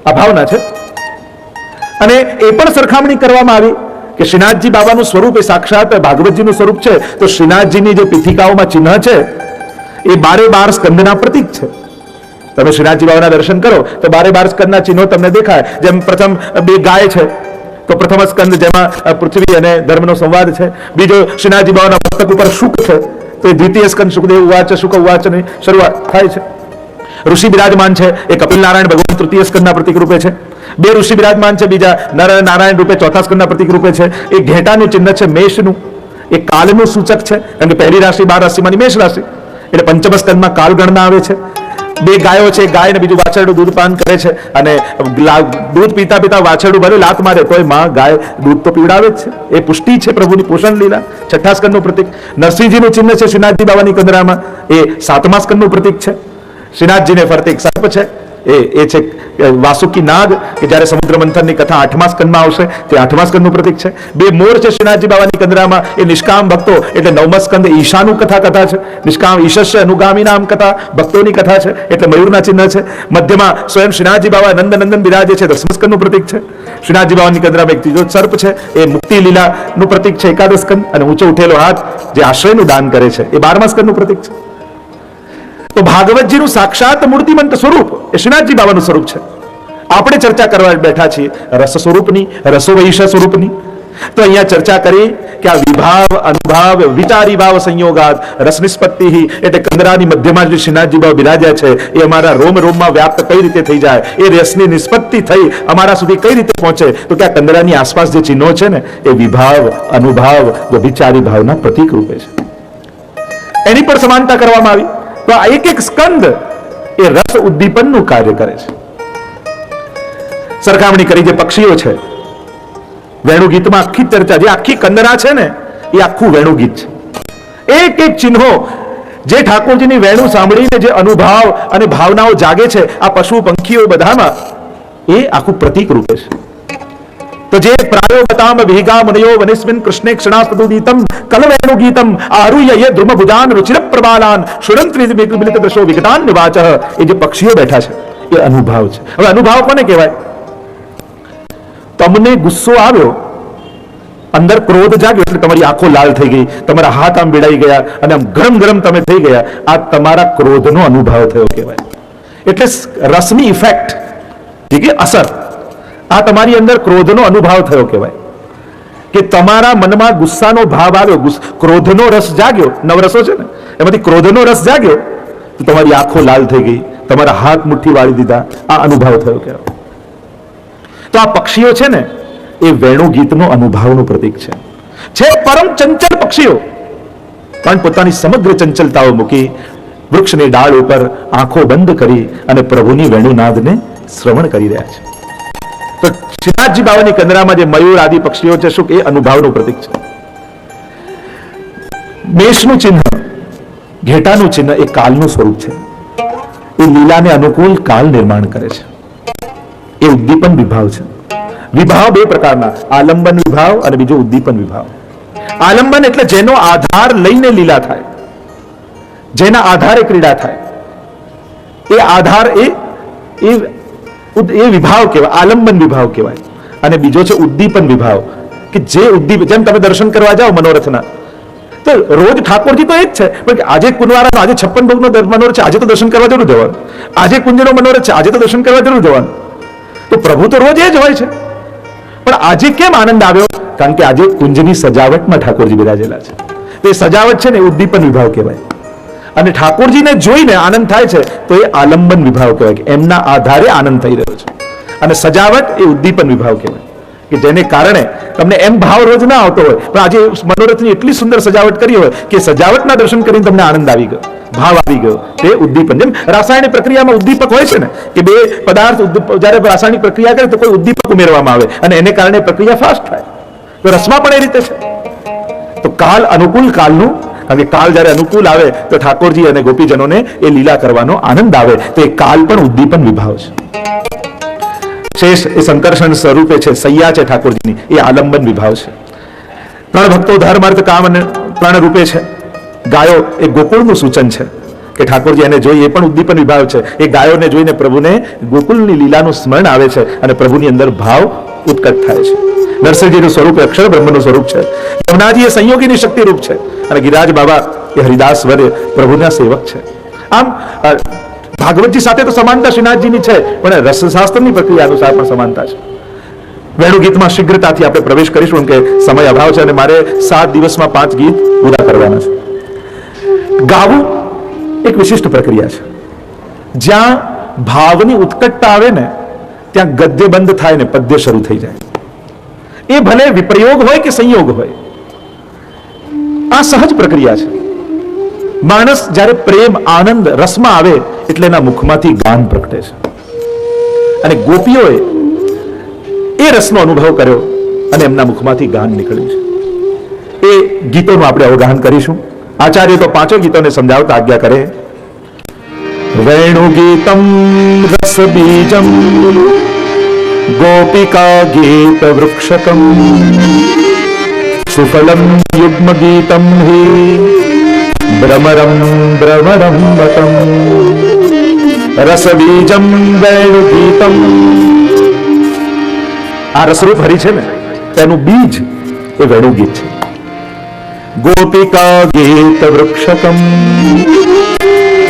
S2: આ ભાવના છે. અને એ પણ સરખામણી કરવામાં આવી કે શ્રીનાથજી બાબાનું સ્વરૂપ એ સાક્ષાત ભાગવતજીનું સ્વરૂપ છે. તો શ્રીનાથજીની જે પીઠિકાઓમાં ચિહ્ન છે એ 12 સ્કંદના પ્રતીક છે. તમે શ્રીનાથજી બાબાના દર્શન કરો તો 12 સ્કંદના ચિહ્નો તમને દેખાય. જેમ પ્રથમ 2 ગાય છે, તો પ્રથમ સ્કંદ જેમાં પૃથ્વી અને ધર્મનો સંવાદ છે. બીજો શ્રીનાથજી બાબાના મસ્તક ઉપર શુક છે, તો એ દ્વિતીય સ્કંદ સુખદેવ ઉવાચ શુક ઉવાચની શરૂઆત થાય છે. ઋષિ બિરાજમાન છે એ કપિલ નારાયણ ભગવાન તૃતીય સ્કંદના પ્રતીક રૂપે છે. 2 ઋષિ બિરાજમાન છે બીજા નર નારાયણ રૂપે ચોથા સ્કંદના પ્રતીક રૂપે છે. એ ઘેટાનું ચિહ્ન છે મેષનું, એ કાલનું સૂચક છે, કારણ કે પહેલી રાશિ 12 રાશિમાંની મેષ રાશિ, એટલે પંચમ સ્કંદમાં કાલ ગણના આવે છે. 2 ગાયો છે, ગાય ને બીજું વાછરડું દૂધ પાન કરે છે, અને દૂધ પીતા પીતા વાછરડું ભલે લાત મારે તોય માં ગાય દૂધ તો પીવડાવે જ છે. એ પુષ્ટિ છે, પ્રભુની પોષણ લીલા. છઠ્ઠા સ્કંદનું પ્રતીક નરસિંહજીનું ચિહ્ન છે શ્રીનાથજી બાબાની કંદરામાં, એ 7મા સ્કંદનું પ્રતીક છે. શ્રીનાથજીને ફરતે એક સર્પ છે, એ છે વાસુકી નાગ, કે જ્યારે સમુદ્ર મંથનની કથા 8મા સ્કંદમાં આવશે તે 8મા સ્કંદનું પ્રતીક છે. 2 મોર છે શ્રીનાથજી બાબાની કંદરામાં, એ નિષ્કામ ભક્તો એટલે 9મા સ્કંદ ઈશાનું કથા છે. નિષ્કામ ઈશસ્ય અનુગામી નામ કથા ભક્તોની કથા છે, એટલે મયુરના ચિહ્ન છે. મધ્યમાં સ્વયં શ્રીનાથજી બાબા નંદનંદન બિરાજે છે, 10મા સ્કંદનું પ્રતીક છે. શ્રીનાથજી બાબાની કંદરામાં એક ત્રીજો સર્પ છે, એ મુક્તિ લીલાનું પ્રતીક છે, 11 સ્કંદ. અને ઊંચો ઉઠેલો હાથ જે આશ્રયનું દાન કરે છે એ 12મા સ્કંદનું પ્રતીક છે. તો ભાગવતજીનું સાક્ષાત મૂર્તિમંત સ્વરૂપ એ શ્રીનાથજી બાબાનું સ્વરૂપ છે. આપણે ચર્ચા કરવા બેઠા છીએ રસ સ્વરૂપની, રસોવૈશ સ્વરૂપની. તો અહીંયા ચર્ચા કરી કે આ વિભાવ અનુભાવ વિચારી ભાવ સંયોગાત રસ નિષ્પત્તિ, એટલે કંદરાની મધ્યમાં જે શ્રીનાથજી બાબા બિરાજ્યા છે એ અમારા રોમ રોમમાં વ્યાપ્ત કઈ રીતે થઈ જાય, એ રસની નિષ્પત્તિ થઈ અમારા સુધી કઈ રીતે પહોંચે, તો કે આ કંદરાની આસપાસ જે ચિહ્નો છે ને એ વિભાવ અનુભાવ વિચારી ભાવના પ્રતીક રૂપે છે. એની પર સમાનતા કરવામાં આવી. તો આ એક સ્કંદ એ રસ ઉદ્દીપનનું કાર્ય કરે છે. સરખામણી કરી જે પક્ષીઓ છે, વેણુ ગીતમાં આખી ચર્ચા, જે આખી કંદરા છે ને એ આખું વેણુ ગીત છે. એક એક ચિહ્નો જે ઠાકોરજીની વેણુ સાંભળીને જે અનુભાવ અને ભાવનાઓ જાગે છે આ પશુ પંખીઓ બધામાં, એ આખું પ્રતીક રૂપે છે. તો જે પ્રાયો બતામ વિહિગા મુનયો વનિસ્મિન કૃષ્ણે ક્ષણાસ્પદુદીતમ કલવેણુ ગીતમ આરુહ્ય યે ધ્રુમભુજાન રુચિર પ્રબાલાન શુરંત્રી મિલિત દૃશો વિગતાન નિવાચઃ, એ જે પક્ષીઓ બેઠા છે એ અનુભાવ છે. હવે અનુભાવ કોને કહેવાય? તમને ગુસ્સો આવ્યો, અંદર ક્રોધ જાગ્યો એટલે તમારી આંખો લાલ થઈ ગઈ, તમારા હાથ આમ ભીડાઈ ગયા અને આમ ગરમ ગરમ તમે થઈ ગયા, આ તમારા ક્રોધનો અનુભાવ થયો કહેવાય. એટલે રસની ઇફેક્ટ કે અસર, આ તમારી અંદર ક્રોધનો અનુભાવ થયો કહેવાય. કે તમારા મનમાં ગુસ્સાનો ભાવ આવ્યો, ક્રોધનો રસ જાગ્યો, નવરસો છે ને એમાંથી ક્રોધનો રસ જાગ્યો તો તમારી આંખો લાલ થઈ ગઈ, તમારા હાથ મુઠ્ઠી વાળી દીધા, આ અનુભાવ થયો કહેવાય. તો આ પક્ષીઓ છે ને એ વેણુ ગીતનો અનુભાવનું પ્રતીક છે પરમ ચંચલ પક્ષીઓ, પણ પોતાની સમગ્ર ચંચલતાઓ મૂકી વૃક્ષની ડાળ ઉપર આંખો બંધ કરી અને પ્રભુની વેણુનાદને શ્રવણ કરી રહ્યા છે. તો શ્રીનાથજી બાવાની કંદરામાં જે મયુર આદિ પક્ષીઓ છે, શું એ અનુભાવનું પ્રતીક છે. મેષનું ચિહ્ન, ઘેટાનું ચિહ્ન એ કાલનું સ્વરૂપ છે. એ લીલાને અનુકૂળ કાલ નિર્માણ કરે છે. એ ઉદ્દીપન વિભાવ છે. વિભાવ બે પ્રકારના, આલંબન વિભાવ અને બીજો ઉદ્દીપન વિભાવ. આલંબન એટલે જેનો આધાર લઈને લીલા થાય, જેના આધારે ક્રીડા થાય, એ આધાર એ વિભાવ કહેવાય, આલંબન વિભાવ કહેવાય. અને બીજો છે ઉદ્દીપન વિભાવ, કે જે ઉદ્દીપ, જેમ તમે દર્શન કરવા જાઓ મનોરથના, તો રોજ ઠાકોરજી તો એ જ છે, પણ આજે કુંજવારાનો, આજે 56 ભોગનો મનોરથ છે, આજે તો દર્શન કરવા જરૂર જવાનું. આજે કુંજનો મનોરથ છે, આજે તો દર્શન કરવા જરૂર જવાનું. તો પ્રભુ તો રોજ એ જ હોય છે, પણ આજે કેમ આનંદ આવ્યો? કારણ કે આજે કુંજની સજાવટમાં ઠાકોરજી બિરાજેલા છે. તો એ સજાવટ છે ને ઉદ્દીપન વિભાવ કહેવાય. અને ઠાકોરજીને જોઈને આનંદ થાય છે તો એ આલંબન વિભાવ કહેવાય, કે એમના આધારે આનંદ થઈ રહ્યો છે. અને સજાવટ એ ઉદ્દીપન વિભાવ કહેવાય, કે જેને કારણે તમને એમ ભાવ રોજ ના આવતો હોય, પણ આજે મનોરથની એટલી સુંદર સજાવટ કરી હોય કે સજાવટના દર્શન કરીને તમને આનંદ આવી ગયો, ભાવ આવી ગયો, તે ઉદ્દીપન. જેમ રાસાયણિક પ્રક્રિયામાં ઉદ્દીપક હોય છે ને, કે બે પદાર્થ જ્યારે રાસાયણિક પ્રક્રિયા કરે તો કોઈ ઉદ્દીપક ઉમેરવામાં આવે અને એને કારણે પ્રક્રિયા ફાસ્ટ થાય. તો રસમાં પણ એ રીતે છે. તો કાલ અનુકૂળ કાલનું, કારણ કે કાલ જ્યારે અનુકૂળ આવે તો ઠાકોરજી અને ગોપીજનોને એ લીલા કરવાનો આનંદ આવે, તો એ કાલ પણ ઉદ્દીપન વિભાવ છે. શેષ એ સંકર્ષણ સ્વરૂપે છે, સૈયા છે ઠાકોરજીની, એ આલંબન વિભાવ છે. ત્રણ ભક્તો ધર્મ અર્થ કામ અને પ્રાણ રૂપે છે. ગાયો એ ગોકુળનું સૂચન છે, કે ઠાકોરજી એને જોઈ, એ પણ ઉદ્દીપન વિભાવ છે. એ ગાયોને જોઈને પ્રભુને ગોકુળની લીલાનું સ્મરણ આવે છે અને પ્રભુની અંદર ભાવ ઉત્કટ થાય છે. નરસિંહજીનું સ્વરૂપ અક્ષર બ્રહ્મનું સ્વરૂપ છે. યમુનાજી એ સંયોગીની શક્તિ રૂપ છે અને ગિરિરાજ બાબા એ હરિદાસ વર્ય પ્રભુના સેવક છે. આમ ભાગવતજી સાથે તો સમાનતા શ્રીનાથજીની છે, પણ રસશાસ્ત્રની પ્રક્રિયા અનુસાર પણ સમાનતા છે. વેણુ ગીતમાં શીઘ્રતાથી આપણે પ્રવેશ કરીશું કે સમય અભાવ છે અને મારે 7 દિવસમાં 5 ગીત પૂરા કરવાના છે. ગાવું એક વિશિષ્ટ પ્રક્રિયા છે. જ્યાં ભાવની ઉત્કટતા આવે ને ત્યાં ગદ્ય બંધ થાય ને પદ્ય શરૂ થઈ જાય. એ ભલે વિપ્રયોગ હોય કે સંયોગ હોય, આ સહજ પ્રક્રિયા છે. માણસ જ્યારે પ્રેમ આનંદ રસમાં આવે એટલે એના મુખમાંથી ગાન પ્રગટે છે. અને ગોપીઓએ એ રસનો અનુભવ કર્યો અને એમના મુખમાંથી ગાન નીકળ્યું છે. એ ગીતોનું આપણે અવગાહન કરીશું. આચાર્ય તો 5 ગીતોને સમજાવતા આજ્ઞા કરે. વેણુ ગીતમ રસ બીજમ ગોપિકા ગીત વૃક્ષકમ સુફલમ યુગ્મ ગીતમ હિ ભ્રમરમ ભ્રમરમ વટમ રસ બીજમ વેણુ ગીતમ. આ રસરૂપ હરી છે ને, તેનું બીજ એ વેણુ ગીત છે. ગોપિકા ગીત વૃક્ષકમ,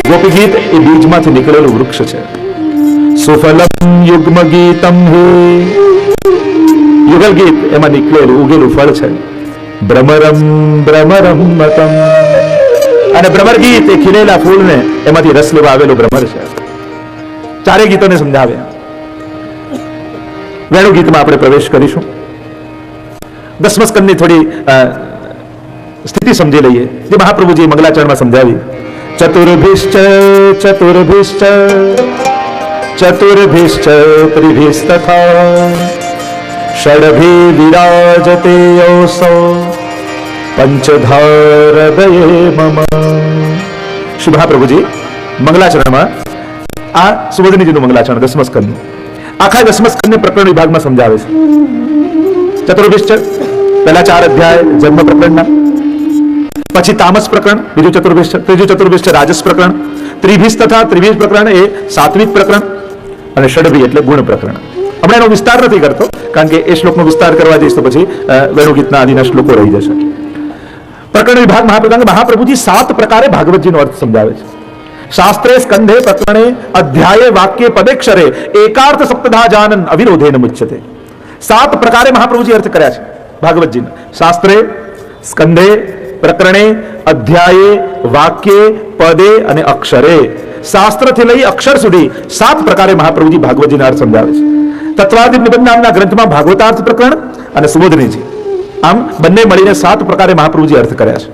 S2: ગોપી ગીત એ બીજમાંથી નીકળેલું વૃક્ષ છે. સુફલમ યુગ્મ ગીતમ હે, યુગલ ગીત એમાં નીકળેલું ઉગેલું ફળ છે. ભ્રમરમ ભ્રમરમ મતમ, અને ભ્રમર ગીત એ ખીલેલા ફૂલને એમાંથી રસ લેવા આવેલું ભ્રમર છે. 4 ગીતોને સમજાવ્યા. વેણુ ગીતમાં આપણે પ્રવેશ કરીશું. 10મ સ્કંદની થોડી સ્થિતિ સમજી લઈએ, જે મહાપ્રભુજી મંગલાચરણમાં સમજાવી. ચતુર્ભિશ્ચ ચતુર્ભિશ્ચ ચતુર્ભિશ્ચ ત્રિભિસ્તથા ષડભી વિરાજતે યોસૌ પંચધાર હૃદયે મમ. શ્રી મહાપ્રભુજી મંગલાચરણમાં આ સુબોધનીજીનું મંગલાચરણ દસમસ્કંદ, આખા દસમસ્કંદને પ્રકરણ વિભાગમાં સમજાવે છે. ચતુર્ભિશ્ચ પહેલા 4 અધ્યાય જન્મ પ્રકરણના, પછી તામસ પ્રકરણ બીજું ચતુર્ભિશ્ચ, ત્રીજું ચતુર્ભિશ્ચ રાજસ પ્રકરણ, ત્રિભિસ તથા ત્રિભિસ પ્રકરણ એ સાત્વિક પ્રકરણ, અને ષડભી એટલે ગુણ પ્રકરણ. હમણાં એનો વિસ્તાર નથી કરતો કારણ કે એ શ્લોકનો વિસ્તાર કરવા જઈશ તો પછી વેણુગીતના આદિના શ્લોકો રહી જશે. પ્રકરણ વિભાગ મહાપ્રભુજી 7 પ્રકારે ભાગવતજીનો અર્થ સમજાવે છે. શાસ્ત્રે સ્કંધે પ્રકરણે અધ્યાયે વાક્ય પદેક્ષરે એકાર્થ સપ્તધા જાનન અવિરોધેન મુચ્યતે. 7 પ્રકારે મહાપ્રભુજી અર્થ કર્યા છે ભાગવતજીના. શાસ્ત્રે, સ્કંધે, પ્રકરણે, અધ્યાયે, વાક્યે, પદે અને અક્ષરે. શાસ્ત્રથી લઈ અક્ષર સુધી 7 પ્રકારે મહાપ્રભુજી ભાગવતજીના અર્થ સમજાવે છે. તત્વાદિ નિબંધ નામના ગ્રંથમાં ભાગવતાર્થ પ્રકરણ અને સુબોધનીજી, આમ બંને મળીને 7 પ્રકારે મહાપ્રભુજી અર્થ કર્યા છે.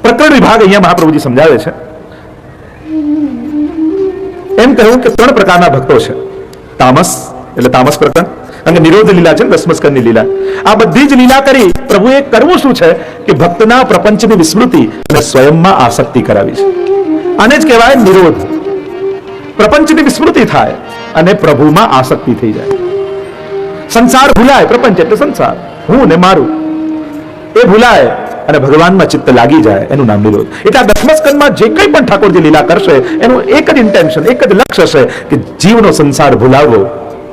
S2: પ્રકરણ વિભાગ અહીંયા મહાપ્રભુજી સમજાવે છે. એમ કહ્યું કે 3 પ્રકારના ભક્તો છે. તામસ એટલે તામસ પ્રકરણ, અને નિરોધ લીલા છે, દસમસ્કંદની લીલા. આ બધી જ લીલા કરી પ્રભુએ કરવું શું છે કે ભક્તના પ્રપંચની વિસ્મૃતિ અને સ્વયંમાં આસક્તિ કરાવી છે. આને જ કહેવાય નિરોધ. પ્રપંચની વિસ્મૃતિ થાય અને પ્રભુમાં આસક્તિ થઈ જાય. સંસાર ભૂલાય, પ્રપંચ એટલે સંસાર, હું ને મારું, એ ભૂલાય અને ભગવાનમાં ચિત્ત લાગી જાય, એનું નામ નિરોધ. એટલે આ દસમસ્કંદમાં જે કંઈ પણ ઠાકોરજી લીલા કરશે એનું એક જ ઇન્ટેન્શન, એક જ લક્ષ્ય છે કે જીવનો સંસાર ભૂલાવવો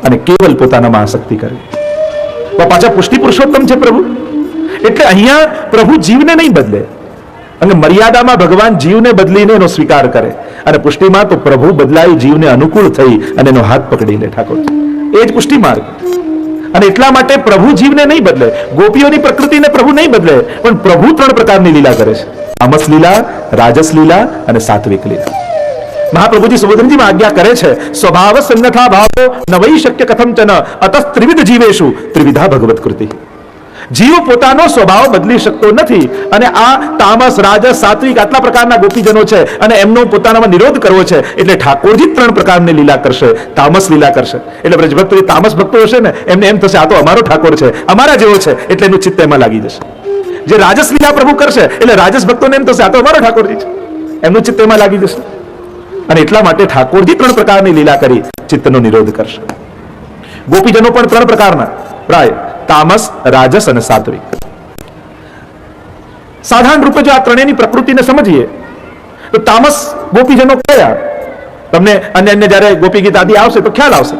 S2: અને કેવલ પોતાનામાં આસક્તિ કરવી. પાછા પુષ્ટિ પુરુષોત્તમ છે પ્રભુ, એટલે અહીંયા પ્રભુ જીવને નહીં બદલે, અને મર્યાદામાં ભગવાન જીવને બદલીને એનો સ્વીકાર કરે, અને પુષ્ટિમાં તો પ્રભુ બદલાઈ જીવને અનુકૂળ થઈ અને એનો હાથ પકડી લે ઠાકોરજી. એ જ પુષ્ટિ માર્ગ. અને એટલા માટે પ્રભુ જીવને નહીં બદલે, ગોપીઓની પ્રકૃતિને પ્રભુ નહીં બદલે, પણ પ્રભુ 3 પ્રકારની લીલા કરે છે. તામસ લીલા, રાજસ લીલા અને સાત્વિક લીલા. મહાપ્રભુજી સુબોધનજીમાં આજ્ઞા કરે છે, સ્વભાવ સંગઠા ભાવો ન વૈ શક્ય કથંચન અતઃ ત્રિવિધ જીવેશુ ત્રિવિધા ભગવત કૃતિ. જીવ પોતાનો સ્વભાવ બદલી શકતો નથી, અને આ તામસ, રાજસ, સાત્વિક આટલા પ્રકારના ગોપીજનો છે અને એમનો પોતાનામાં નિરોધ કરવો છે. એટલે ઠાકોરજી 3 પ્રકારની લીલા કરશે. તામસ લીલા કરશે એટલે બ્રજભક્તો, એ તામસ ભક્તો હશે ને એમને એમ થશે આ તો અમારો ઠાકોર છે, અમારા જેવો છે, એટલે એનું ચિત્ત એમાં લાગી જશે. જે રાજસ લીલા પ્રભુ કરશે એટલે રાજસ ભક્તોને એમ થશે આ તો અમારો ઠાકોરજી છે, એમનું ચિત્ત એમાં લાગી જશે. અને એટલા માટે ઠાકોરજી 3 પ્રકારની લીલા કરી ચિત્તનો નિરોધ કરશે. ગોપીજનો પણ 3 પ્રકારના, પ્રાય તામસ, રાજસ અને સાત્વિક. સાધારણ રૂપે જો આ ત્રણેયની પ્રકૃતિને સમજીએ તો તામસ ગોપીજનો કયા, તમને અન્ય જ્યારે ગોપી ગીત આદિ આવશે તો ખ્યાલ આવશે.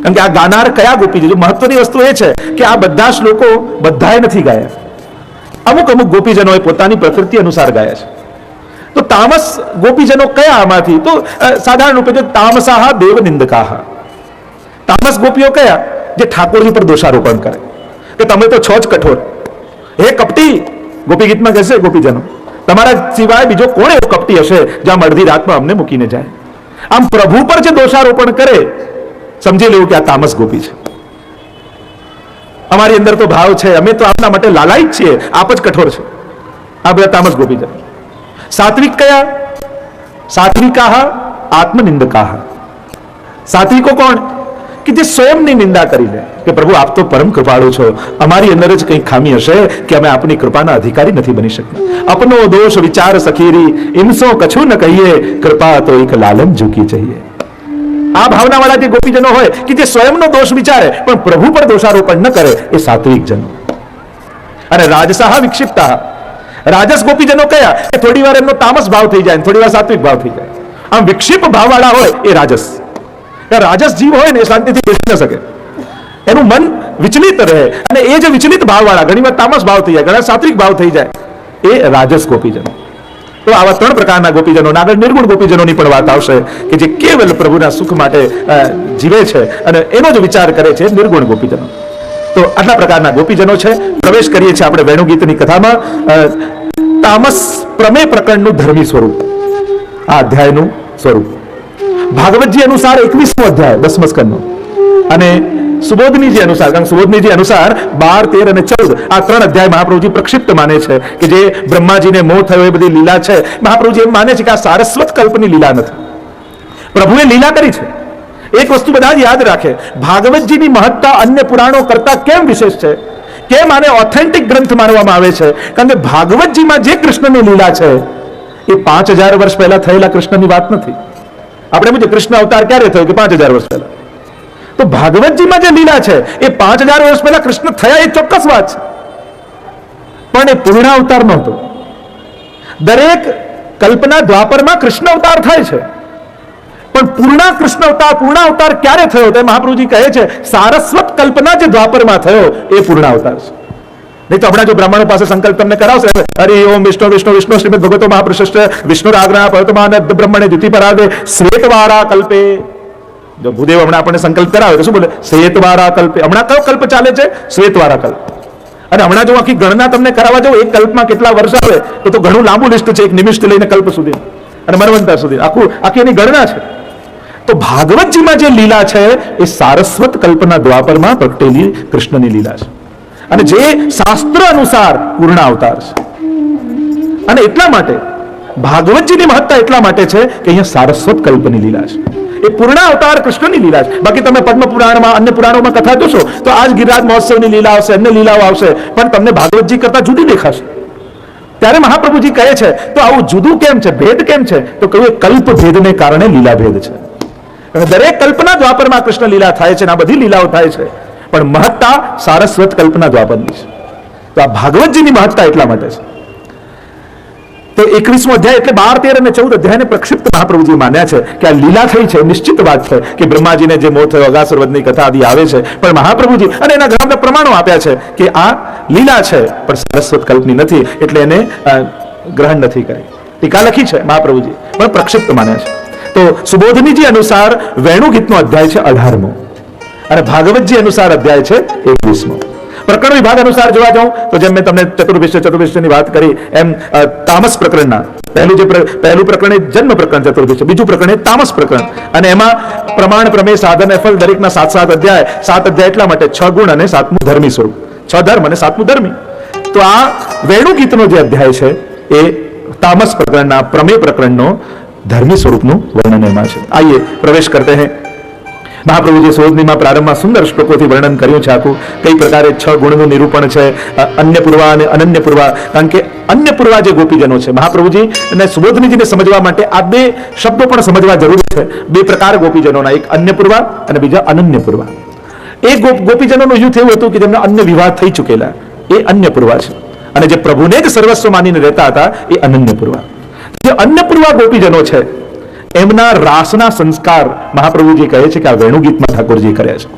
S2: કારણ કે આ ગાનાર કયા ગોપીજનો, મહત્વની વસ્તુ એ છે કે આ બધા શ્લોકો બધાએ નથી ગાયા, અમુક ગોપીજનોએ પોતાની પ્રકૃતિ અનુસાર ગાયા છે. તો તામસ ગોપીજનો કયા આમાંથી, તો સાધારણ રૂપે જો તામસાહ દેવ નિંદકાહ, તામસ ગોપીઓ કયા જે ઠાકોરજી પર દોષારોપણ કરે કે તમે તો છો જ કઠોર, હે કપટી. ગોપી ગીતમાં કહેશે ગોપીજનો, તમારા સિવાય બીજો કોણ એવો કપટી હશે જ્યાં અડધી રાતમાં અમને મૂકીને જાય. આમ પ્રભુ પર જે દોષારોપણ કરે સમજી લેવું કે આ તામસ ગોપી છે. અમારી અંદર તો ભાવ છે, અમે તો આપના માટે લાલાયિત છીએ, આપ જ કઠોર છે. આ બધા તામસ ગોપીજન. સાત્વિક કયા? સાત્વિકાહ આત્મનિંદકાહ. સાત્વિકો કોણ? કે જે સ્વયંની નિંદા કરી લે કે પ્રભુ આપ તો પરમ કૃપાળુ છો, અમારી અંદર જ કંઈ ખામી હશે કે અમે આપની કૃપાના અધિકારી નથી બની શકતા. અપનો દોષ વિચાર સખીરી ઇમસો કછું ન કહીએ, કૃપા તો એક લાલન ઝૂકી चाहिए. આ ભાવનાવાળા જે ગોપીજનો હોય કે જે સ્વયંનો દોષ વિચારે પણ પ્રભુ પર દોષારોપણ ન કરે, એ સાત્વિક જનો. અને રાજસાહ વિક્ષિપ્તા, રાજસ ગોપીજનો કયા? એ થોડી વાર એમનો તામસ ભાવ થઈ જાય, થોડી વાર સાત્વિક ભાવ થઈ જાય. આમ વિક્ષિપ્ત ભાવવાળા હોય એ રાજસ. રાજસ જીવ હોય ને એ શાંતિથી બેસી ન શકે, એનું મન વિચલિત રહે, અને એ જે વિચલિત ભાવવાળા, ઘણી વાર તામસ ભાવ થઈ જાય, ઘણા સાત્વિક ભાવ થઈ જાય, એ રાજસ ગોપીજનો. તો આવા 3 પ્રકારના ગોપીજનો, આગળ નિર્ગુણ ગોપીજનોની પણ વાત આવશે કે જે કેવલ પ્રભુના સુખ માટે જીવે છે અને એનો જ વિચાર કરે છે, નિર્ગુણ ગોપીજનો. તો આટલા પ્રકારના ગોપીજનો છે. પ્રવેશ કરીએ છીએ આપણે વેણુગીતની કથામાં. તામસ પ્રમેય પ્રકરણનું ધર્મી સ્વરૂપ, આ અધ્યાયનું સ્વરૂપ. ભાગવતજી અનુસાર 21મો અધ્યાય દસમસ્કંદનો, અને સુબોધનીજી અનુસાર, કારણ સુબોધનીજી અનુસાર 12, 13 અને 14 આ 3 અધ્યાય મહાપ્રભુજી પ્રક્ષિપ્ત માને છે કે જે બ્રહ્માજીને મોહ થયો એ બધી લીલા છે. મહાપ્રભુજી એમ માને છે કે આ સારસ્વત કલ્પની લીલા નથી, પ્રભુએ લીલા કરી છે. એક વસ્તુ બધા જ યાદ રાખે, ભાગવતજીની મહત્તા અન્ય પુરાણો કરતા કેમ વિશેષ છે, કેમ આને ઓથેન્ટિક ગ્રંથ માનવામાં આવે છે? કારણ કે ભાગવતજીમાં જે કૃષ્ણની લીલા છે એ 5000 વર્ષ પહેલા થયેલા કૃષ્ણની વાત નથી. આપણે પૂછીએ કૃષ્ણ અવતાર ક્યારે થયો, કે 5000 વર્ષ પહેલા. તો ભાગવતજીમાં જે લીલા છે એ 5000 વર્ષ પહેલા કૃષ્ણ થયા એ ચોક્કસ વાત છે, પણ એ પૂર્ણ અવતાર નહોતો. દરેક કલ્પના દ્વાપરમાં કૃષ્ણ અવતાર થાય છે, પણ પૂર્ણ અવતાર ક્યારે થયો? તે મહાપ્રભુજી કહે છે સારસ્વત કલ્પના જે દ્વાપરમાં થયો એ પૂર્ણ અવતાર છે. નહીં તો હમણાં જો બ્રાહ્મણો પાસે સંકલ્પ તમને કરાવશે, હરિ ઓમ વિષ્ણુ વિષ્ણુ વિષ્ણુ શ્રીમદ ભગવતો મહાપ્રશસ્ત વિષ્ણુ રાગના પરતમાન બ્રહ્મણે દ્વિતિ પરાદે શ્વેતવારા કલ્પે. જો ભૂદેવ હમણાં આપણને સંકલ્પ કરાવે તો શું બોલે? શ્વેતવારા કલ્પે. હમણાં કયો કલ્પ ચાલે છે? શ્વેતવારા કલ્પ. અને હમણાં જો આખી ગણના તમને કરાવવા જાવ એક કલ્પમાં કેટલા વર્ષ આવે તો ઘણું લાંબુ લિસ્ટ છે, એક નિમિષથી લઈને કલ્પ સુધી અને મનવંતર સુધી આખી એની ગણના છે. તો ભાગવતજીમાં જે લીલા છે એ સારસ્વત કલ્પના દ્વાપરમાં પ્રગટેલી કૃષ્ણની લીલા છે, અને જે શાસ્ત્ર અનુસાર પૂર્ણ અવતાર છે. અને એટલા માટે ભાગવતજીની મહત્તા એટલા માટે છે કે અહીંયા સારસ્વત કલ્પની લીલા છે, એ પૂર્ણ અવતાર કૃષ્ણની લીલા છે. બાકી તમે પદ્મ પુરાણમાં અન્ય પુરાણોમાં કથા જોશો તો આજ ગિરિરાજ મહોત્સવની લીલા આવશે, અન્ય લીલાઓ આવશે, પણ તમને ભાગવતજી કરતા જુદી દેખાશે. ત્યારે મહાપ્રભુજી કહે છે તો આવું જુદું કેમ છે, ભેદ કેમ છે? તો કહ્યું એ કલ્પ ભેદને કારણે લીલા ભેદ છે. દરેક કલ્પના દ્વાપરમાં કૃષ્ણ લીલા થાય છે, આ બધી લીલાઓ થાય છે, પણ મહત્તા સારસ્વત કલ્પના દ્વાપરની છે. તો આ ભાગવતજીની મહત્તા એટલા માટે છે. તો 21મો અધ્યાય એટલે 12, 13 અને 14 અધ્યાયને પ્રક્ષિપ્ત મહાપ્રભુજી માન્યા છે કે આ લીલા થઈ છે. નિશ્ચિત વાત છે કે બ્રહ્માજીને જે મોહ થયો, અગાસુર વધની કથા આદિ આવે છે, પણ મહાપ્રભુજી અને એના ઘણા બધા પ્રમાણો આપ્યા છે કે આ લીલા છે પણ સારસ્વત કલ્પની નથી, એટલે એને ગ્રહણ નથી કરી. ટીકા લખી છે મહાપ્રભુજી, પણ પ્રક્ષિપ્ત માન્યા છે. તો સુબોધનીજી અનુસાર વેણુ ગીતનો અધ્યાય છે 18મો અને ભાગવતજી અનુસાર અધ્યાય છે 21મો. પ્રકરણ વિભાગ અનુસાર જોવા જાઉં તો જેમ મેં તમને ચતુર્વિશ્વની વાત કરી એમ તામસ પ્રકરણના પહેલું પ્રકરણ એ જન્મ પ્રકરણ ચતુર્વિશ્વ, બીજું પ્રકરણ એ તામસ પ્રકરણ, અને એમાં પ્રમાણ પ્રમેય સાધન ફલ દરેકના 7 અધ્યાય. 7 અધ્યાય એટલા માટે 6 ગુણ અને 7મું ધર્મી સ્વરૂપ, 6 ધર્મ અને 7મું ધર્મી. તો આ વેણુ ગીતનો જે અધ્યાય છે એ તામસ પ્રકરણના પ્રમેય પ્રકરણનો धर्मी स्वरूप નું વર્ણન એમાં છે. આइए પ્રવેશ करते हैं. મહાપ્રભુજી સોધનીમાં પ્રારંભમાં સુંદર શ્લોકોથી વર્ણન કર્યું છે આખું, કઈ પ્રકારે 6 ગુણનું નિરૂપણ છે, અન્ય પૂર્વા અને અનન્ય પૂર્વા. કારણ કે અન્ય પૂર્વા જે ગોપીજનો છે, મહાપ્રભુજી અને સુબોધનીજીને સમજવા માટે આ બે શબ્દો પણ સમજવા જરૂરી છે. બે પ્રકાર ગોપીજનોના, એક અન્ય પૂર્વા અને બીજા અનન્ય પૂર્વા. એક ગોપીજનોનું યુદ્ધ એવું હતું કે જેમને અન્ય વિવાહ થઈ ચૂકેલા, એ અન્ય પૂર્વા છે, અને જે પ્રભુને જ સર્વસ્વ માનીને રહેતા હતા એ અનન્ય પૂર્વા. જે અન્ય પૂર્વા ગોપીજનો છે એમના રાસના સંસ્કાર મહાપ્રભુજી કહે છે કે આ વેણુ ગીતમાં ઠાકોરજી કર્યા છે,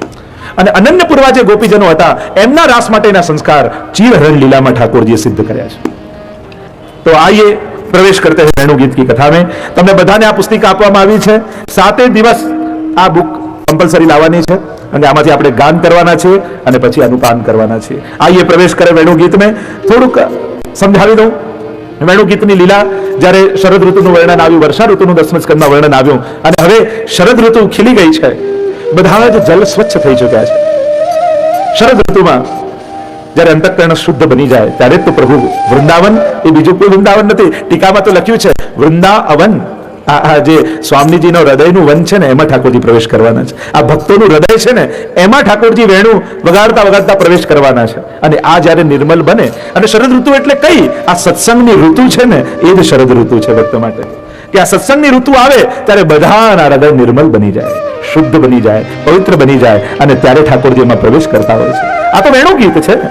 S2: અને અનન્ય પૂર્વા જે ગોપીજનો હતા એમના રાસ માટેના સંસ્કાર ચીરહરણ લીલામાં ઠાકોરજીએ સિદ્ધ કર્યા છે. તો આइए પ્રવેશ કરતે हैं વેણુ ગીત की कथा में. તમને બધાને આ પુસ્તિકા આપવામાં આવી છે. 7 દિવસ આ બુક કમ્પલસરી લાવવાની છે, અને આમાંથી આપણે ગાન કરવાના છે અને પછી અનુપાન કરવાના છે. આइए પ્રવેશ કરે વેણુ ગીત में. થોડુંક સમજાવી દઉં. વેણુ ગીતની લીલા જ્યારે શરદ ઋતુનું વર્ણન આવ્યું, વર્ષા ઋતુનું 10મ સ્કંદમાં વર્ણન આવ્યું, અને હવે શરદ ઋતુ ખીલી ગઈ છે, બધા જ જલ સ્વચ્છ થઈ ચૂક્યા છે. શરદ ઋતુમાં જ્યારે અંતઃકરણ શુદ્ધ બની જાય ત્યારે તો પ્રભુ વૃંદાવન એ બીજું કોઈ વૃંદાવન નથી. ટીકામાં તો લખ્યું છે વૃંદાવન. આ જે સ્વામીજીનો હૃદયનું વન છે ને એમાં ઠાકોરજી પ્રવેશ કરવાના છે. આ ભક્તોનું હૃદય છે ને એમાં ઠાકોરજી વેણુ વગાડતા વગાડતા પ્રવેશ કરવાના છે. અને આ જ્યારે નિર્મલ બને, અને શરદ ઋતુ એટલે કઈ? આ સત્સંગની ઋતુ છે ને એ જ શરદ ઋતુ છે ભક્તો માટે. કે આ સત્સંગની ઋતુ આવે ત્યારે બધાના હૃદય નિર્મલ બની જાય, શુદ્ધ બની જાય, પવિત્ર બની જાય, અને ત્યારે ઠાકોરજી એમાં પ્રવેશ કરતા હોય છે. આ તો વેણુ ગીત છે ને.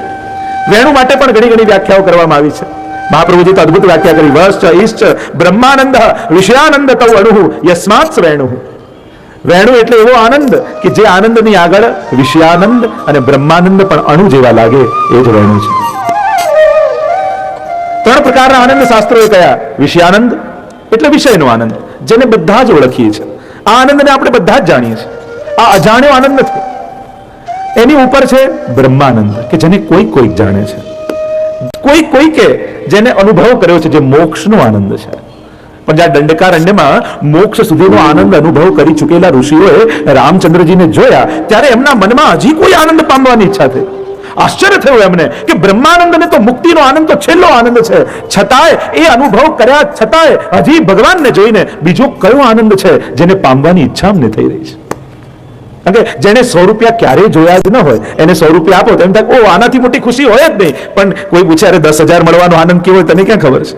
S2: વેણુ માટે પણ ઘણી ઘણી વ્યાખ્યાઓ કરવામાં આવી છે. મહાપ્રભુજી તો અદભુત વ્યાખ્યા કરી, વશ્ચ ઈશ્ચ બ્રહ્માનંદ વિષયાનંદ તૌ અણુઃ યસ્માત્ વેણુ. વેણુ એટલે એવો આનંદ કે જે આનંદની આગળ વિષયાનંદ અને બ્રહ્માનંદ પણ અણુ જેવા લાગે, એ જ વેણુ છે. 3 પ્રકારના આનંદ શાસ્ત્રોએ કયા? વિષયાનંદ એટલે વિષયનો આનંદ, જેને બધા જ ઓળખીએ છીએ. આ આનંદને આપણે બધા જ જાણીએ છીએ. આ અજાણ્યો આનંદ નથી. એની ઉપર છે બ્રહ્માનંદ કે જેને કોઈક જાણે છે, કોઈ કે જેને અનુભવ કર્યો છે, જે મોક્ષનો આનંદ છે. પણ જ્યાં દંડકારણ્યમાં મોક્ષ સુધીનો આનંદ અનુભવ કરી ચૂકેલા ઋષિઓએ રામચંદ્રજીને જોયા ત્યારે એમના મનમાં હજી કોઈ આનંદ પામવાની ઈચ્છા થઈ. આશ્ચર્ય થયું એમને કે બ્રહ્માનંદ ને તો મુક્તિનો આનંદ તો છેલ્લો આનંદ છે, છતાંય એ અનુભવ કર્યા છતાંય હજી ભગવાનને જોઈને બીજો કયો આનંદ છે જેને પામવાની ઈચ્છા અમને થઈ રહી છે. કારણ કે જેને 100 રૂપિયા ક્યારેય જોયા જ ન હોય એને 100 રૂપિયા આપો તો એમ થાય ઓ આનાથી મોટી ખુશી હોય જ નહીં. પણ કોઈ પૂછે અરે 10,000 મળવાનો આનંદ કેવો હોય તને ક્યાં ખબર છે?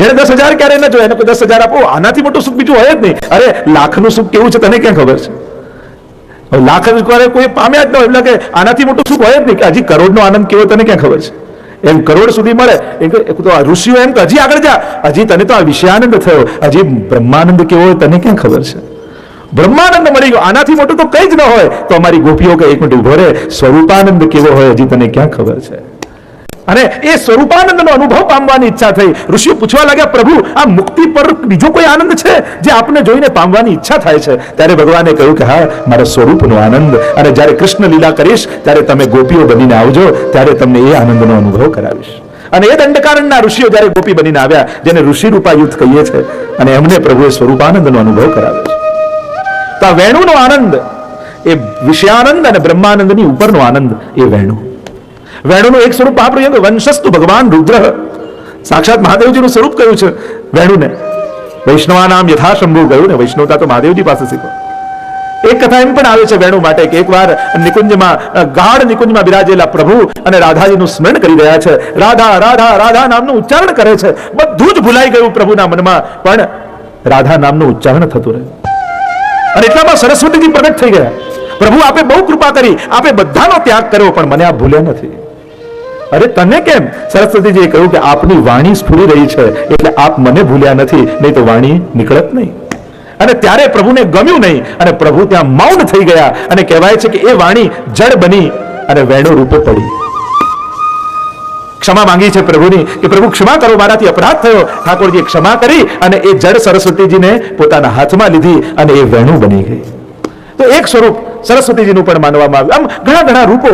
S2: જેને 10,000 ક્યારે ન જોયા એને કોઈ 10,000 આપો આનાથી મોટું સુખ બીજું હોય જ નહીં. અરે લાખનું સુખ કેવું છે તને ક્યાં ખબર છે? લાખ કોઈ પામ્યા જ ન હોય એટલે કે આનાથી મોટું સુખ હોય જ નહીં. કે હજી કરોડનો આનંદ કેવો તને ક્યાં ખબર છે? એમ કરોડ સુધી મળે તો ઋષિઓ એમ કે હજી આગળ જા, હજી તને તો આ વિષયાનંદ થયો, હજી બ્રહ્માનંદ કેવો હોય તને ક્યાં ખબર છે? બ્રહ્માનંદ મળી ગયો, આનાથી મોટું તો કઈ જ ન હોય. તો અમારી ગોપીઓ કે એક મિનિટ ઉભો રહે, સ્વરૂપાનંદ કેવો હોય હજી તને ક્યાં ખબર છે? અને એ સ્વરૂપાનંદનો અનુભવ પામવાની ઈચ્છા થઈ. ઋષિઓ પૂછવા લાગ્યા પ્રભુ આ મુક્તિ પર બીજો કોઈ આનંદ છે જે આપને જોઈને પામવાની ઈચ્છા થાય છે? ત્યારે ભગવાને કહ્યું કે હા, મારા સ્વરૂપનો આનંદ, અને જ્યારે કૃષ્ણ લીલા કરીશ ત્યારે તમે ગોપીઓ બનીને આવજો, ત્યારે તમને એ આનંદનો અનુભવ કરાવીશ. અને એ દંડકારણના ઋષિઓ જ્યારે ગોપી બનીને આવ્યા, જેને ઋષિ રૂપાયુક્ત કહીએ છીએ, અને એમને પ્રભુએ સ્વરૂપાનંદનો અનુભવ કરાવ્યો છે. તો આ વેણુનો આનંદ એ વિષયાનંદ અને બ્રહ્માનંદની ઉપરનો આનંદ એ વેણુ. વેણુનું એક સ્વરૂપ આપણે વંશસ્તુ ભગવાન રુદ્ર, સાક્ષાત મહાદેવજીનું સ્વરૂપ કહ્યું છે વેણુને. વૈષ્ણવાનામ યથાશંભુ કહ્યું ને, વૈષ્ણવતા તો મહાદેવજી પાસે શીખો. એક કથા એમ પણ આવે છે વેણુ માટે કે એકવાર નિકુંજમાં, ગાઢ નિકુંજમાં બિરાજેલા પ્રભુ અને રાધાજીનું સ્મરણ કરી રહ્યા છે. રાધા રાધા રાધા નામનું ઉચ્ચારણ કરે છે. બધું જ ભૂલાઈ ગયું પ્રભુના મનમાં, પણ રાધા નામનું ઉચ્ચારણ થતું રહ્યું. અને એટલામાં સરસ્વતીજી પ્રગટ થઈ ગયા. પ્રભુ આપે બહુ કૃપા કરી, આપે બધાનો ત્યાગ કર્યો, પણ મને આપ ભૂલ્યા નથી. અરે તને કેમ? સરસ્વતીજીએ કહ્યું કે આપની વાણી સ્ફુરી રહી છે એટલે આપ મને ભૂલ્યા નથી, નહીં તો વાણી નીકળત નહીં. અને ત્યારે પ્રભુને ગમ્યું નહીં અને પ્રભુ ત્યાં મૌન થઈ ગયા. અને કહેવાય છે કે એ વાણી જળ બની અને વેણુ રૂપે પડી. ક્ષમા માંગી છે પ્રભુની કે પ્રભુ ક્ષમા કરો, મારાથી અપરાધ થયો. ઠાકોરજીએ ક્ષમા કરી અને એ જળ સરસ્વતીજીને પોતાના હાથમાં લીધી અને એ વેણુ બની ગઈ. તો એક સ્વરૂપ સરસ્વતીજીનું પણ માનવામાં આવ્યું. આમ ઘણા ઘણા રૂપો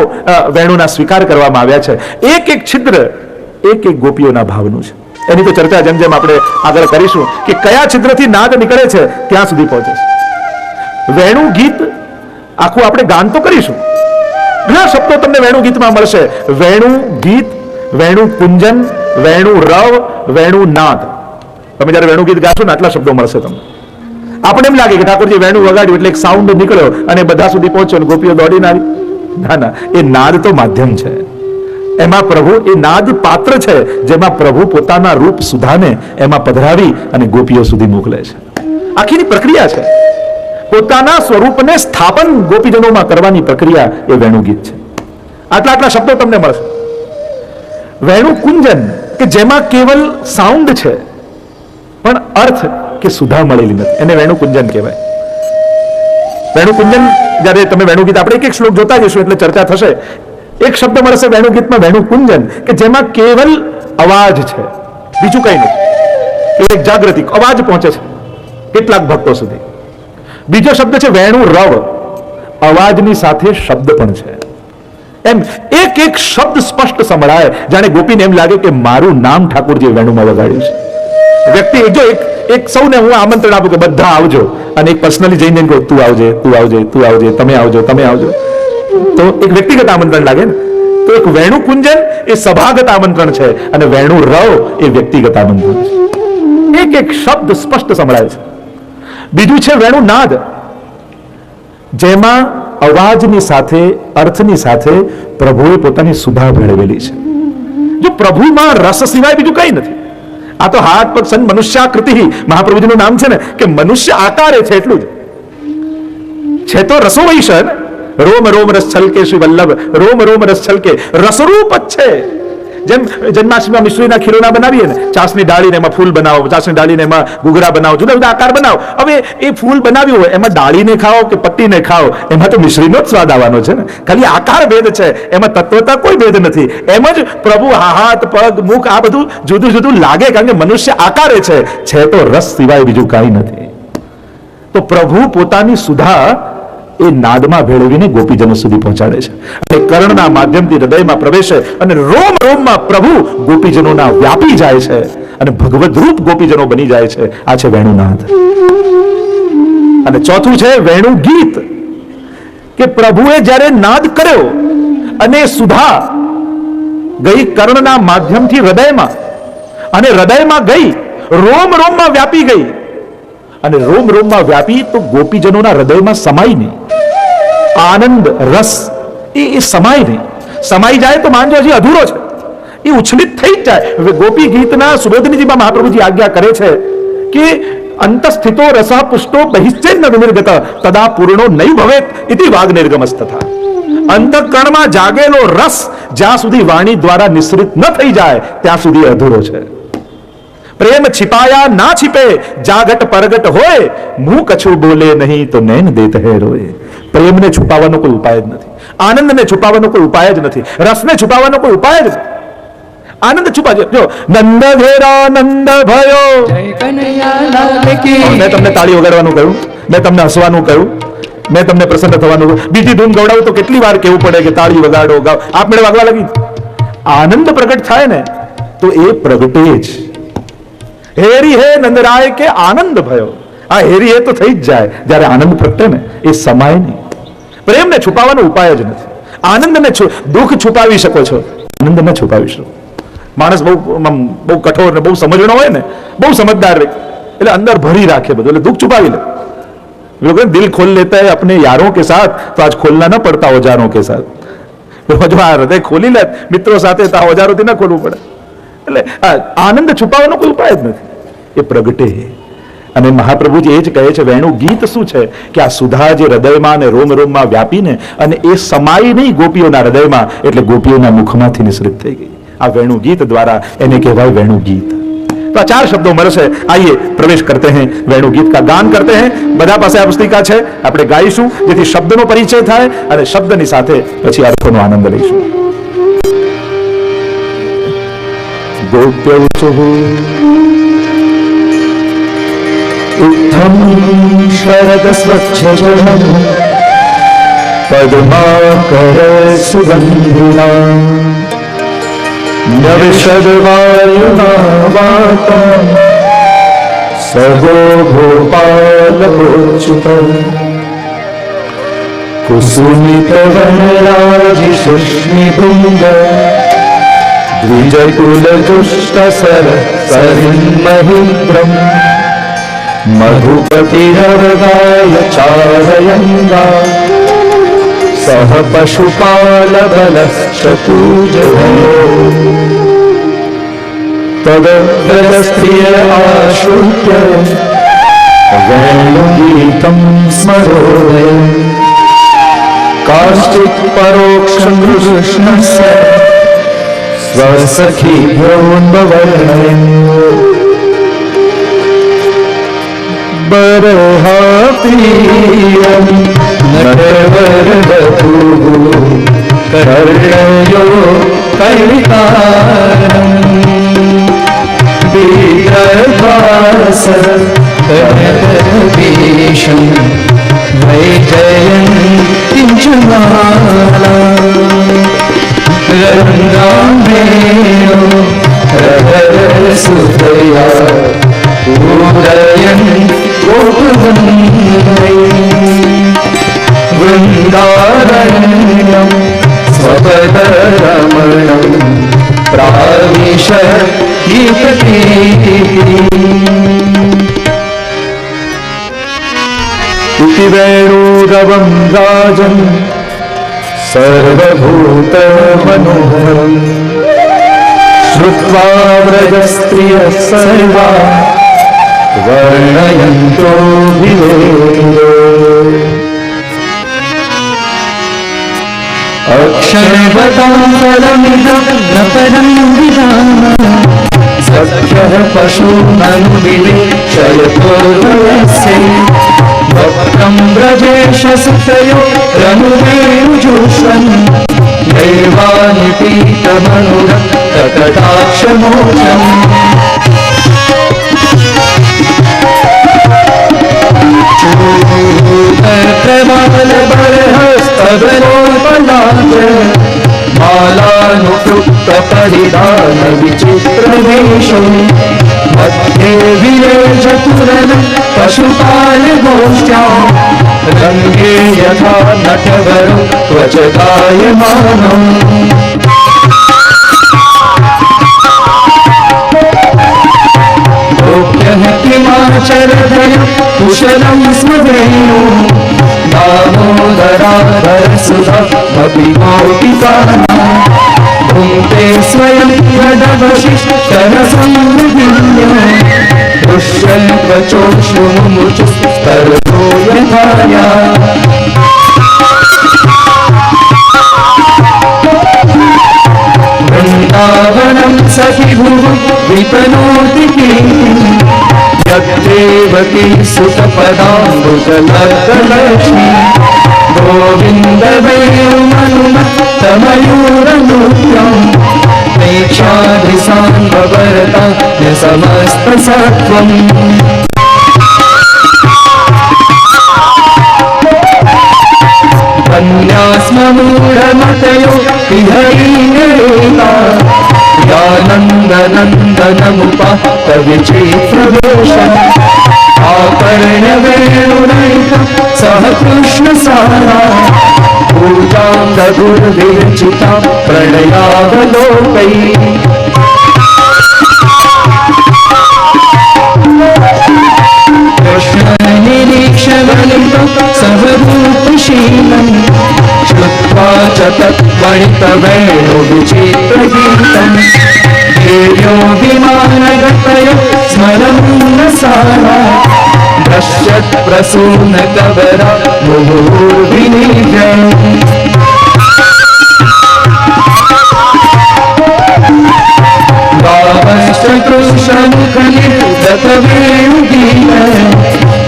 S2: વેણુના સ્વીકાર કરવામાં આવ્યા છે. એક એક છિદ્ર એક એક ગોપીઓના ભાવનું છે. એની તો ચર્ચા જેમ જેમ આપણે આગળ કરીશું કે કયા છિદ્રથી નાદ નીકળે છે ત્યાં સુધી પહોંચે છે. વેણુ ગીત આખું આપણે ગાન તો કરીશું. ઘણા શબ્દો તમને વેણુ ગીતમાં મળશે. વેણુ ગીત, વેણુ કુંજન, વેણુ રવ, વેણુ નાદ. તમે જયારે વેણુ ગીત ગાશો ને આટલા શબ્દો મળશે તમને. આપણે એમ લાગે કે ઠાકોરજી વેણુ વગાડ્યું એટલે એક સાઉન્ડ નીકળ્યો અને બધા સુધી પહોંચ્યો અને ગોપીઓ દોડીને આવી. ના ના, એ નાદ તો માધ્યમ છે. એમાં પ્રભુ એ નાદ પાત્ર છે જેમાં પ્રભુ પોતાના રૂપ સુધાને એમાં પધરાવી અને ગોપીઓ સુધી મોકલે છે. આખીની પ્રક્રિયા છે. પોતાના સ્વરૂપને સ્થાપન ગોપીજનોમાં કરવાની પ્રક્રિયા એ વેણુ ગીત છે. આટલા આટલા શબ્દો તમને મળશે. વેણુ કુંજન કે જેમાં કેવલ સાઉન્ડ છે પણ અર્થ કે સુધા મળેલી નથી, એને વેણુ કુંજન કહેવાય. વેણુ કુંજન જ્યારે તમે વેણુ ગીત આપણે એક એક શ્લોક જોતા જઈશું એટલે ચર્ચા થશે. એક શબ્દ મળશે વેણુ ગીતમાં વેણુ કુંજન કે જેમાં કેવલ અવાજ છે, બીજું કઈ નથી. એક જાગૃતિ અવાજ પહોંચે છે કેટલાક ભક્તો સુધી. બીજો શબ્દ છે વેણુ રવ, અવાજની સાથે શબ્દ પણ છે. એમ એક એક શબ્દ સ્પષ્ટ સંભળાય, જાણે ગોપીને એમ લાગે કે મારું નામ ઠાકોરજી વેણુમાં વગાડ્યું છે. વ્યક્તિ જો એક સૌને હું આમંત્રણ આપું કે બધા આવજો, અને એક પર્સનલી જઈને કહું તું આવજે, તું આવજે, તું આવજે, તમે આવજો, તમે આવજો, તો એક વ્યક્તિગત આમંત્રણ લાગે ને. તો એક વેણુ કુંજન એ સભાગત આમંત્રણ છે અને વેણુ રવ એ વ્યક્તિગત આમંત્રણ છે. એક એક શબ્દ સ્પષ્ટ સંભળાય છે. બીજું છે વેણુ નાદ, જેમાં અવાજની સાથે અર્થની સાથે પ્રભુએ પોતાની સુધા ભેળવેલી છે. જો પ્રભુમાં રસ સિવાય બીજું કઈ નથી. આ તો હાથ પગ સન મનુષ્યાકૃતિ મહાપ્રભુજીનું નામ છે ને કે મનુષ્ય આકારે છે એટલું જ છે. તો રસો વૈશ રોમ રોમ રસ છલકે શ્રી વલ્લભ, રોમ રોમ રસ છલકે રસરૂપ જ છે. જેમ જન્માષ્ટમીમાં મિશ્રીના ખીરોના બનાવીએ ને, ચાસની ડાળીને એમાં ફૂલ બનાવો, ચાસની ડાળીને એમાં ઘૂઘરા બનાવો, જુદા જુદા આકાર બનાવો. હવે એ ફૂલ બનાવ્યું હોય એમાં ડાળીને ખાઓ કે પટ્ટીને ખાઓ, એમાં તો મિશ્રીનો જ સ્વાદ આવવાનો છે ને. ખાલી આકાર ભેદ છે, એમાં તત્વતા કોઈ ભેદ નથી. એમ જ પ્રભુ હાથ પગ મુખ આ બધું જુદું જુદું લાગે કારણ કે મનુષ્ય આકારે છે તો રસ સિવાય બીજું કાંઈ નથી. તો પ્રભુ પોતાની સુધા એ નાદમાં ભેળવીને ગોપીજનો સુધી પહોંચાડે છે અને કર્ણના માધ્યમથી હૃદયમાં પ્રવેશે અને રોમ રોમમાં પ્રભુ ગોપીજનોના વ્યાપી જાય છે અને ભગવદરૂપ ગોપીજનો બની જાય છે. આ છે વેણુનાદ. અને ચોથું છે વેણુ ગીત, કે પ્રભુએ જ્યારે નાદ કર્યો અને સુધા ગઈ કર્ણના માધ્યમથી હૃદયમાં, અને હૃદયમાં ગઈ રોમ રોમમાં વ્યાપી ગઈ, અને રોમ રોમમાં વ્યાપી તો ગોપીજનોના હૃદયમાં સમાય નહીં. આનંદ રસ એ સમાય નહીં. સમાઈ જાય તો માનજો હજી અધૂરો છે, એ ઉછલિત થઈ જ જાય. હવે ગોપી ગીતના સુબોધનીજીમાં મહાપ્રભુજી આજ્ઞા કરે છે કે અંતસ્થિતો રસઃ પુષ્ટો બહિશ્ચેન્ન વિનિર્ગત તદા પૂર્ણો નહીં ભવેત ઇતિ વાગ નિર્ગમસ્તથા. અંતઃકરણમાં જાગેલો રસ જ્યાં સુધી વાણી દ્વારા નિશ્રિત ન થઈ જાય ત્યાં સુધી અધૂરો છે. પ્રેમ छिपाया ના छिपे, જાગટ પરગટ હોય, મુંહ કછું બોલે નહીં તો નૈન દેત હે રોય. પ્રેમને છુપાવવાનો કોઈ ઉપાય જ નથી. આનંદને છુપાવવાનો કોઈ ઉપાય જ નથી. રસને છુપાવવાનો કોઈ ઉપાય જ નથી. આનંદ છુપાજો. જો નંદ ઘેરા નંદ ભયો, મેં તમને તાળી વગાડવાનું કહ્યું, મેં તમને હસવાનું કહ્યું, મેં તમને પ્રસન્ન થવાનું કહ્યું. બીજી ધૂન ગવડાવું તો કેટલી વાર કેવું પડે કે તાળી વગાડો, ગાવ, આપણે વાગવા લાગી. આનંદ પ્રગટ થાય ને તો એ પ્રગટે જ. હેરી હે નંદરાય કે આનંદ ભયો. આ હેરી હે તો થઈ જ જાય જ્યારે આનંદ પ્રગટે ને એ સમાય નહીં. પ્રેમને છુપાવવાનો ઉપાય જ નથી. આનંદને દુઃખ છુપાવી શકો છો, આનંદ ન છુપાવી શકો. માણસ બહુ કઠોર ને બહુ સમજણો હોય ને, બહુ સમજદાર એટલે અંદર ભરી રાખે બધું, એટલે દુઃખ છુપાવી લે. लोग दिल खोल लेता है अपने यारों के साथ, तो आज खोलना ना पड़ता औजारों के साथ. જો આ હૃદય ખોલી લે મિત્રો સાથે તો औजारोથી ના ખોલવું પડે. એટલે આનંદ છુપાવવાનો કોઈ ઉપાય જ નથી, એ પ્રગટે. અને મહાપ્રભુજી એ જ કહે છે વેણુ ગીત શું છે કે આ સુધા જે હૃદયમાં અને રોમ રોમમાં વ્યાપીને અને એ સમાય નહીં ગોપીઓના હૃદયમાં, એટલે ગોપીઓના મુખમાંથી નિસૃત થઈ ગઈ. આ વેણુ ગીત દ્વારા એને કહેવાય વેણુ ગીત. तो 4 शब्दों में से आइए प्रवेश करते हैं, वेणु गीत का गान करते हैं. બધા પાસે આ પુસ્તિકા છે, આપણે ગાઈશું જેથી શબ્દનો પરિચય થાય અને શબ્દની સાથે પછી અર્થોનો આનંદ લઈશું. ગોપ્યૌચુઃ ઇત્થં શરદ સ્વચ્છજનં પદ્માકર સુગંધિના નવિષદવાયુનાવાતં સગો ગોપાલગોચ્યુતં કુસુમિતવનરાજિશુષ્મિભૃંગ દ્વિજકુલતુષ્ટસર સરિન્મહિન્દ્રમ મધુપતિરવગાય ચારયંગા સહ પશુપાલબલશ્ચતુર્જય તદગ્રસ્ત્રિય આશ્રુત્ય વેણુગીतं સ્મરોદયં કાશ્ચિત પરોક્ષં કૃષ્ણસ્ય સ્વસખીભ્યોન્વર્ણયन् બરહાપ્રિયં નટવરવપુઃ કર્ણયો કૈતારં વિદ્રભાસ કનકભીષં વૈજયન્તીં ચ માલાં રંગામેણો રસુતયા ઉદયન વૃંદારણ્યં સ્વપદરમણં પ્રાવિશ ઇતિ વેણુરવં રાજન સર્વભૂતમનોહરં શ્રુત્વા વ્રજસ્ત્રિયઃ સર્વા વર્ણયન્તો વિવેદો અક્ષરવતાં ફલમિદં ન પરં વિદામઃ સખ્યઃ પશૂનનુવિલેક્ષયતો વયસ્ય વક્રં વ્રજેશ સુતયો રનુવેણુજુષં નૈવાનિપીતમનુરક્તકટાક્ષમોક્ષम् પ્રબલબરહસ્તબલોપલાજ માલાનુકૃપ્ત પરિધાન વિચિત્રવેશો
S1: मध्ये विरेज तुरन पशुपाल गोष्ठ्यां रंगे यथा नटवरो त्वचगायमानम् गोप्यः किमाचरधय कुशलं स्मरेणु दामोदराधरसुधा गोपिकानां भुङ्क्ते स्वयं यदवशिष्टरसंविन्यो दुष्यल्पचोषुमुचुस्तरतो यथाया वृन्दावनं सखि भुवि वितनोति कीर्तिं यद्देवकी सुतपदाम्बुजललक्ष्मी गोविन्दवेणुमनुमत्तमयूरनृत्यम् प्रेक्षाधिसान्वरता समस्तसत्त्वम् कन्यास्मूढमतयो विहरीणेता यानन्दनन्दनमुपातविचित्रवेषम् आकर्ण्यवेणुरहितं सह कृष्णसारा पूजां दधुर्विरचितां प्रणयावलोकैः कृष्णनिरीक्षगलितं सर्वभूतशीलं श्रुत्वा च तत्त्वणितवेणुविचित्रगीतं ध्येयो विमानगतयो स्मरन्नसारा दश्यत् प्रसूनकवरा मुहुर्विनिव्यम् भावश्चतुष्मुखनिर्गतवेणुगीत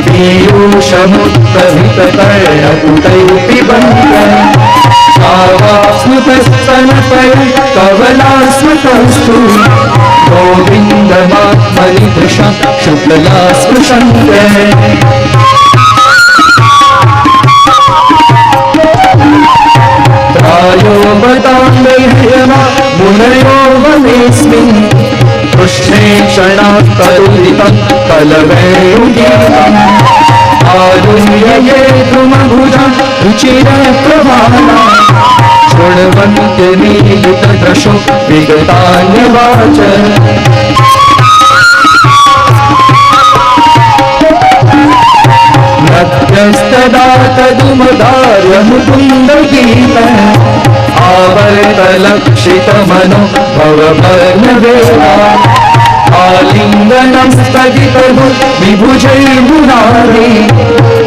S1: पीयूषमुत्तभितकर्णपुटैः पिबन्त भावास्मृतस्तनपय कवलास्मृतस्तु गोविन्दमात्मनिदृशं शुक्ला स्पृशन्ते प्रायो वदाम्बैर्यमा मुनयो वनेऽस्मिन् कृष्णे क्षणात् करुदितं कलवेणुगीतम् आरुह्य ध्रुमभुजं रुचिरप्रभाला शृण्वन्त्यमीलितदृशो विगतान्यवाच नद्यस्तदा तदुमदार्य मुकुन्दगीतम् आवर्तलक्षितमनो भवभर्णवेला आलिङ्गनं स्थगितभु विभुजैर्मुरारी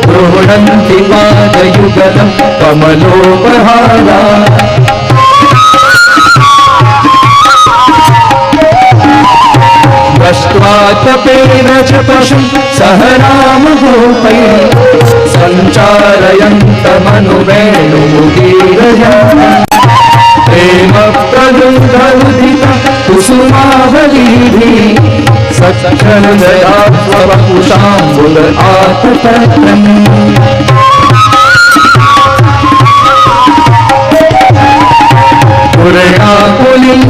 S1: गृह्णन्ति पादयुगलं कमलोपहारा दष्ट्वा तपेन च पशुं सह रामगोपैः सञ्चारयन्तमनुवेणुमुदीरयन्तम् प्रेमप्रदुग्धोदितं कुसुमावलीभिः सच्छलदया स्वपुषाम्बुद आतपत्रम्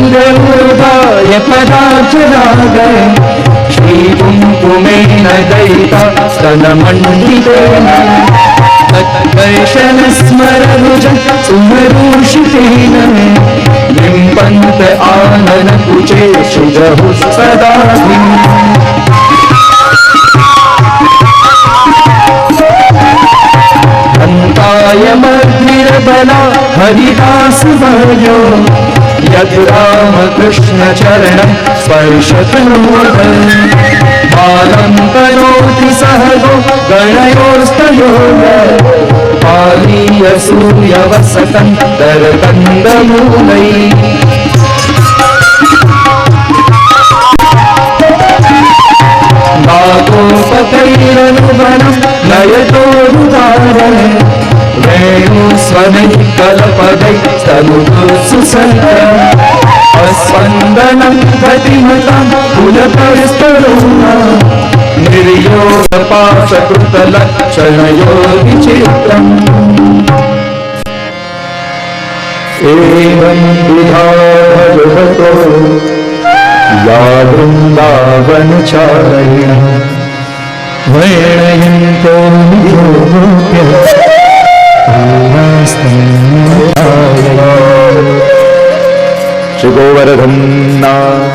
S1: पुरयाकुलिङ्गमुदाय पदाचरागय श्रीकुङ्कुमेन दयिता स्तनमण्डितेन तद्दर्शनस्मररुजं सुमरूषितेन लिम्पन्त आननकुचेषु जहुः सदाभिः अन्तायमग्निर्बला हरिदासवर्यो यद् रामकृष्णचरणं स्पर्शतनोः पालं करोति सहगो गणयोस्तयोः पालीयसूर्यवसतं तरकन्दमूलैः नागोपतैरनुवनं नयतोरुदारः वेणुस्वनैः कलपदैः स्तनुसुसन्तम् अस्पन्दनं गतिमतं पुलकस्तरोणा निर्योगपाशकृतलक्षणयो विचित्रम् एवं विधा भजतो
S2: યા વૃંદાવન ચારિણ
S1: વર્ણયન્તો
S2: શ્રી ગોવર્ધનનાથ.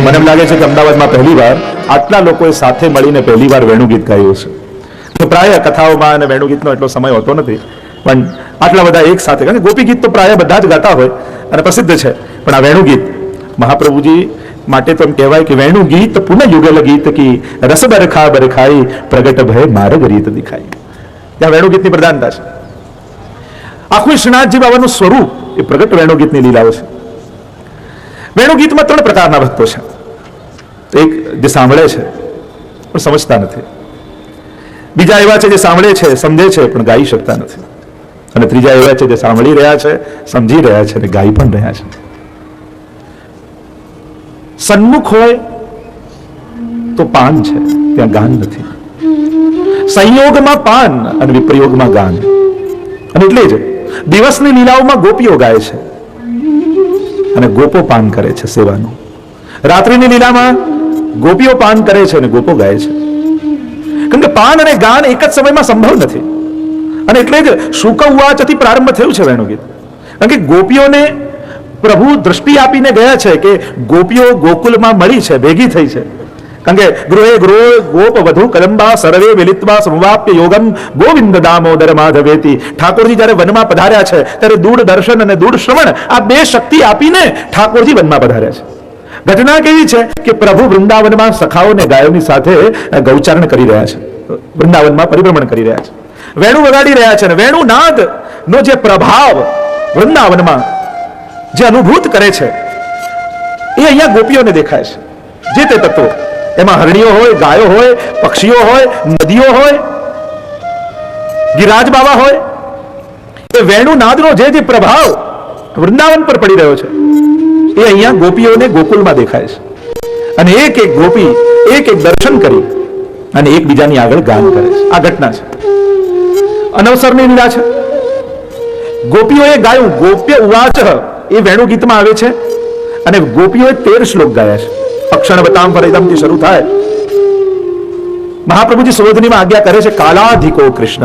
S2: મને એમ લાગે છે કે અમદાવાદમાં પહેલી વાર આટલા લોકોએ સાથે મળીને પહેલી વાર વેણુગીત ગાયું છે. તો પ્રાય કથાઓમાં અને વેણુગીતનો એટલો સમય હોતો નથી, પણ આટલા બધા એક સાથે, કારણ કે ગોપી ગીત તો પ્રાય બધા જ ગાતા હોય અને પ્રસિદ્ધ છે, પણ આ વેણુગીત મહાપ્રભુજી માટે તો એમ કહેવાય કે વેણુ ગીત પુનઃ યુગલ ગીત કી રસ બરખા બરખાઈ પ્રગટ ભય માર્ગ રીત દિખાઈ. ત્યાં વેણુ ગીતની પ્રધાનતા છે. આખું શ્રીનાથજી બાબાનું સ્વરૂપ એ પ્રગટ વેણુ ગીતની લીલાઓ છે. વેણુ ગીતમાં 3 પ્રકારના ભક્તો છે. એક જે સાંભળે છે પણ સમજતા નથી, બીજા એવા છે જે સાંભળે છે સમજે છે પણ ગાઈ શકતા નથી, અને ત્રીજા એવા છે જે સાંભળી રહ્યા છે સમજી રહ્યા છે અને ગાઈ પણ રહ્યા છે. સન્મુખ હોય તો પાન છે, ત્યાં ગાન નથી. સંયોગમાં પાન અને વિપ્રયોગમાં ગાન. અને એટલે જ દિવસની લીલાઓમાં ગોપીઓ ગાય છે અને ગોપો પાન કરે છે સેવાનું. રાત્રિની લીલામાં ગોપીઓ પાન કરે છે અને ગોપો ગાય છે. કારણ કે પાન અને ગાન એક જ સમયમાં સંભવ નથી. અને એટલે જ શુક ઉવાચથી પ્રારંભ થયું છે વેણુગીત. કારણ કે ગોપીઓને પ્રભુ દ્રષ્ટિ આપીને ગયા છે કે ગોપીઓ ગોકુલમાં મળી છે, ભેગી થઈ છે. કારણ કે ગૃહે ગૃહે ગોપ વધુ કદંબા સર્વે મિલિત્વા સમવાપ્ય યોગમ ગોવિંદ દામોદર માધવેતી. ઠાકોરજી જ્યારે વનમાં પધાર્યા છે ત્યારે દૂઢ દર્શન અને દૂઢ શ્રવણ આ 2 શક્તિ આપીને ઠાકોરજી વનમાં પધાર્યા છે. ઘટના કેવી છે કે પ્રભુ વૃંદાવનમાં સખાઓને ગાયોની સાથે ગૌચારણ કરી રહ્યા છે, વૃંદાવનમાં પરિભ્રમણ કરી રહ્યા છે, વેણુ વગાડી રહ્યા છે. અને વેણુ નાદ નો જે પ્રભાવ વૃંદાવનમાં જે અનુભૂત કરે છે એ અહીંયા ગોપીઓને દેખાય છે. જે તે તત્વો, એમાં હરણીઓ હોય, ગાયો હોય, પક્ષીઓ હોય, નદીઓ હોય, ગિરાજ બાવા હોય, એ વેણુ નાદનો જે પ્રભાવ વૃંદાવન પર પડી રહ્યો છે એ અહીંયા ગોપીઓને ગોકુલમાં દેખાય છે. અને એક એક ગોપી એક એક દર્શન કરી અને એકબીજાની આગળ ગાન કરે છે. આ ઘટના છે, અનવસરની લીલા છે. ગોપીઓએ ગાયું ગોપ્ય ઉવાચ, એ વેણુ ગીતમાં આવે છે. અને ગોપીઓએ 13 શ્લોક ગાયા છે. અક્ષણ બતામ ફરિદમથી શરૂ થાય. મહાપ્રભુજી સુબોધનીમાં આજ્ઞા કરે છે કાલાધિકો કૃષ્ણ.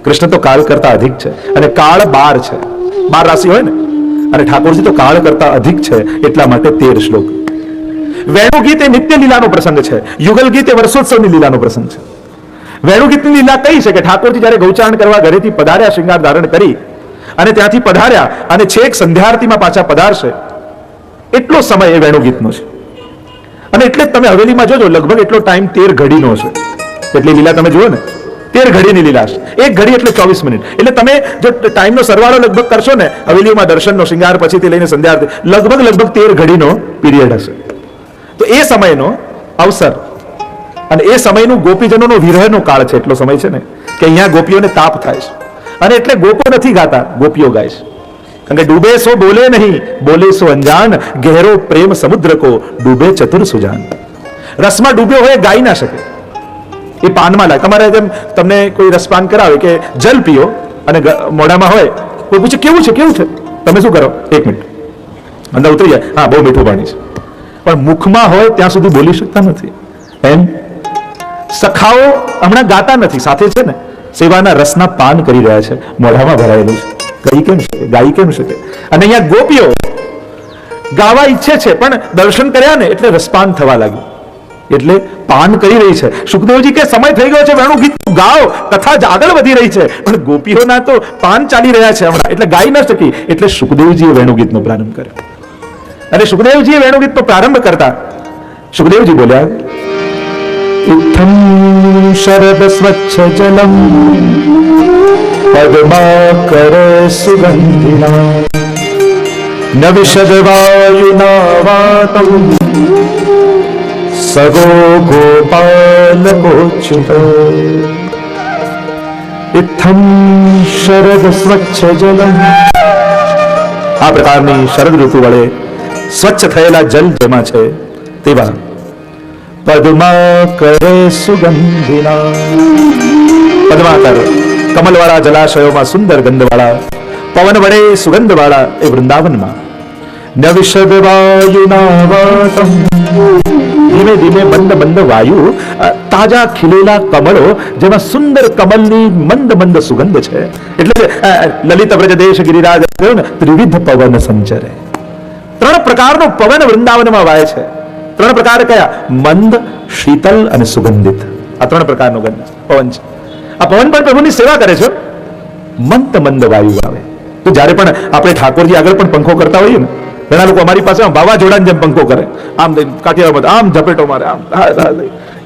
S2: કૃષ્ણ તો કાળ કરતા અધિક છે અને કાળ 12 છે, 12 રાશિ હોય ને, અને ઠાકોરજી તો કાળ કરતા અધિક છે, એટલા માટે 13 શ્લોક. વેણુ ગીત એ નિત્ય લીલાનો પ્રસંગ છે, યુગલ ગીત એ વર્ષોત્સવની લીલાનો પ્રસંગ છે. વેણુ ગીતની લીલા કઈ છે કે ઠાકોરજી જ્યારે ગૌચારણ કરવા ઘરેથી પધાર્યા, શૃંગાર ધારણ કરી અને ત્યાંથી પધાર્યા અને છેક સંધ્યાઆરતીમાં પાછા પધારશે, એટલો સમય એ વેણુ ગીતનો છે. અને એટલે જ તમે હવેલીમાં જોજો લગભગ એટલો ટાઈમ 13 ઘડીનો છે. એટલી લીલા તમે જુઓ ને, 13 ઘડીની લીલા છે. 1 ઘડી એટલે 24 મિનિટ. એટલે તમે જો ટાઈમનો સરવાળો લગભગ કરશો ને, હવેલીઓમાં દર્શનનો શૃંગાર પછીથી લઈને સંધ્યાઆરતી લગભગ 13 ઘડીનો પીરિયડ હશે. તો એ સમયનો અવસર અને એ સમયનું ગોપીજનોનો વિરહનો કાળ છે. એટલો સમય છે ને કે અહીંયા ગોપીઓને તાપ થાય છે. અને એટલે ગોપો નથી ગાતા, ગોપીઓ ગાય છે. કારણ કે ડૂબે સો બોલે નહીં, બોલે સો અંજાન, ગહેરો પ્રેમ સમુદ્ર કો ડૂબે ચતુર સુજાન. રસમાં ડૂબ્યો હોય ગાઈ ના શકે, એ પાનમાં લાગે. તમારે જેમ તમને કોઈ રસપાન કરાવે કે જલ પીઓ અને મોઢામાં હોય, કોઈ પૂછે કેવું છે કેવું છે, તમે શું કરો? 1 મિનિટ અંદર ઉતરી જાય, હા બહુ મીઠું પાણી છે. પણ મુખમાં હોય ત્યાં સુધી બોલી શકતા નથી. એમ સખાઓ હમણાં ગાતા નથી, સાથે છે ને સેવાના રસના પાન કરી રહ્યા છે, મોઢામાં ભરાયેલું છે. ગાઈ કેમ શકે? ગાઈ કેમ શકે? અને અહીંયા ગોપીઓ ગાવા ઈચ્છે છે પણ દર્શન કર્યા ને એટલે રસપાન થવા લાગ્યું, એટલે પાન કરી રહી છે. સુખદેવજી કે સમય થઈ ગયો છે, વેણુ ગીત ગાઓ, કથા જ આગળ વધી રહી છે, પણ ગોપીઓના તો પાન ચાલી રહ્યા છે હમણાં, એટલે ગાઈ ન શકી. એટલે સુખદેવજીએ વેણુ ગીતનો પ્રારંભ કર્યો. અને સુખદેવજીએ વેણુ ગીતનો પ્રારંભ કરતા સુખદેવજી બોલ્યા, ઇત્થમ શરદ સ્વચ્છ જલમ પદ્માકર સુગંધિના નવિશદ વાયુના વાતમ સગો ગોપાલકોચ્યુત. ઇત્થમ શરદ સ્વચ્છ જલમ. આ પ્રકારની શરદ ઋતુ વડે સ્વચ્છ થયેલા જલ જેમાં છે તેવા પદ્માકર સુગંધિના. પદ્માકર કમલવાળા જલાશયોમાં સુંદર ગંધવાળા, પવન વડે સુગંધવાળા એ વૃંદાવનમાં નવિશદ વાયુના વાતમ. ધીમે ધીમે મંદ મંદ વાયુ, તાજા ખીલેલા કમળો જેમાં સુંદર કમલની મંદ મંદ સુગંધ છે. એટલે લલિત વ્રજદેશ ગિરિરાજ કહ્યું ને, ત્રિવિધ પવન સંચરે. ત્રણ પ્રકારનો પવન વૃંદાવનમાં વાય છે. ત્રણ પ્રકાર કયા? મંદ, શીતલ અને સુગંધિત. આ ત્રણ પ્રકારનો પવન છે. આ પવન પણ પ્રભુની સેવા કરે છે. મંદ મંદ વાયુ આવે તો જ્યારે પણ આપણે ઠાકોરજી આગળ પણ પંખો કરતા હોઈએ ને, ઘણા લોકો અમારી પાસે વાવાઝોડાની જેમ પંખો કરે, આમ કાઠિયાવાડ આમ ઝપેટો મારે, આમ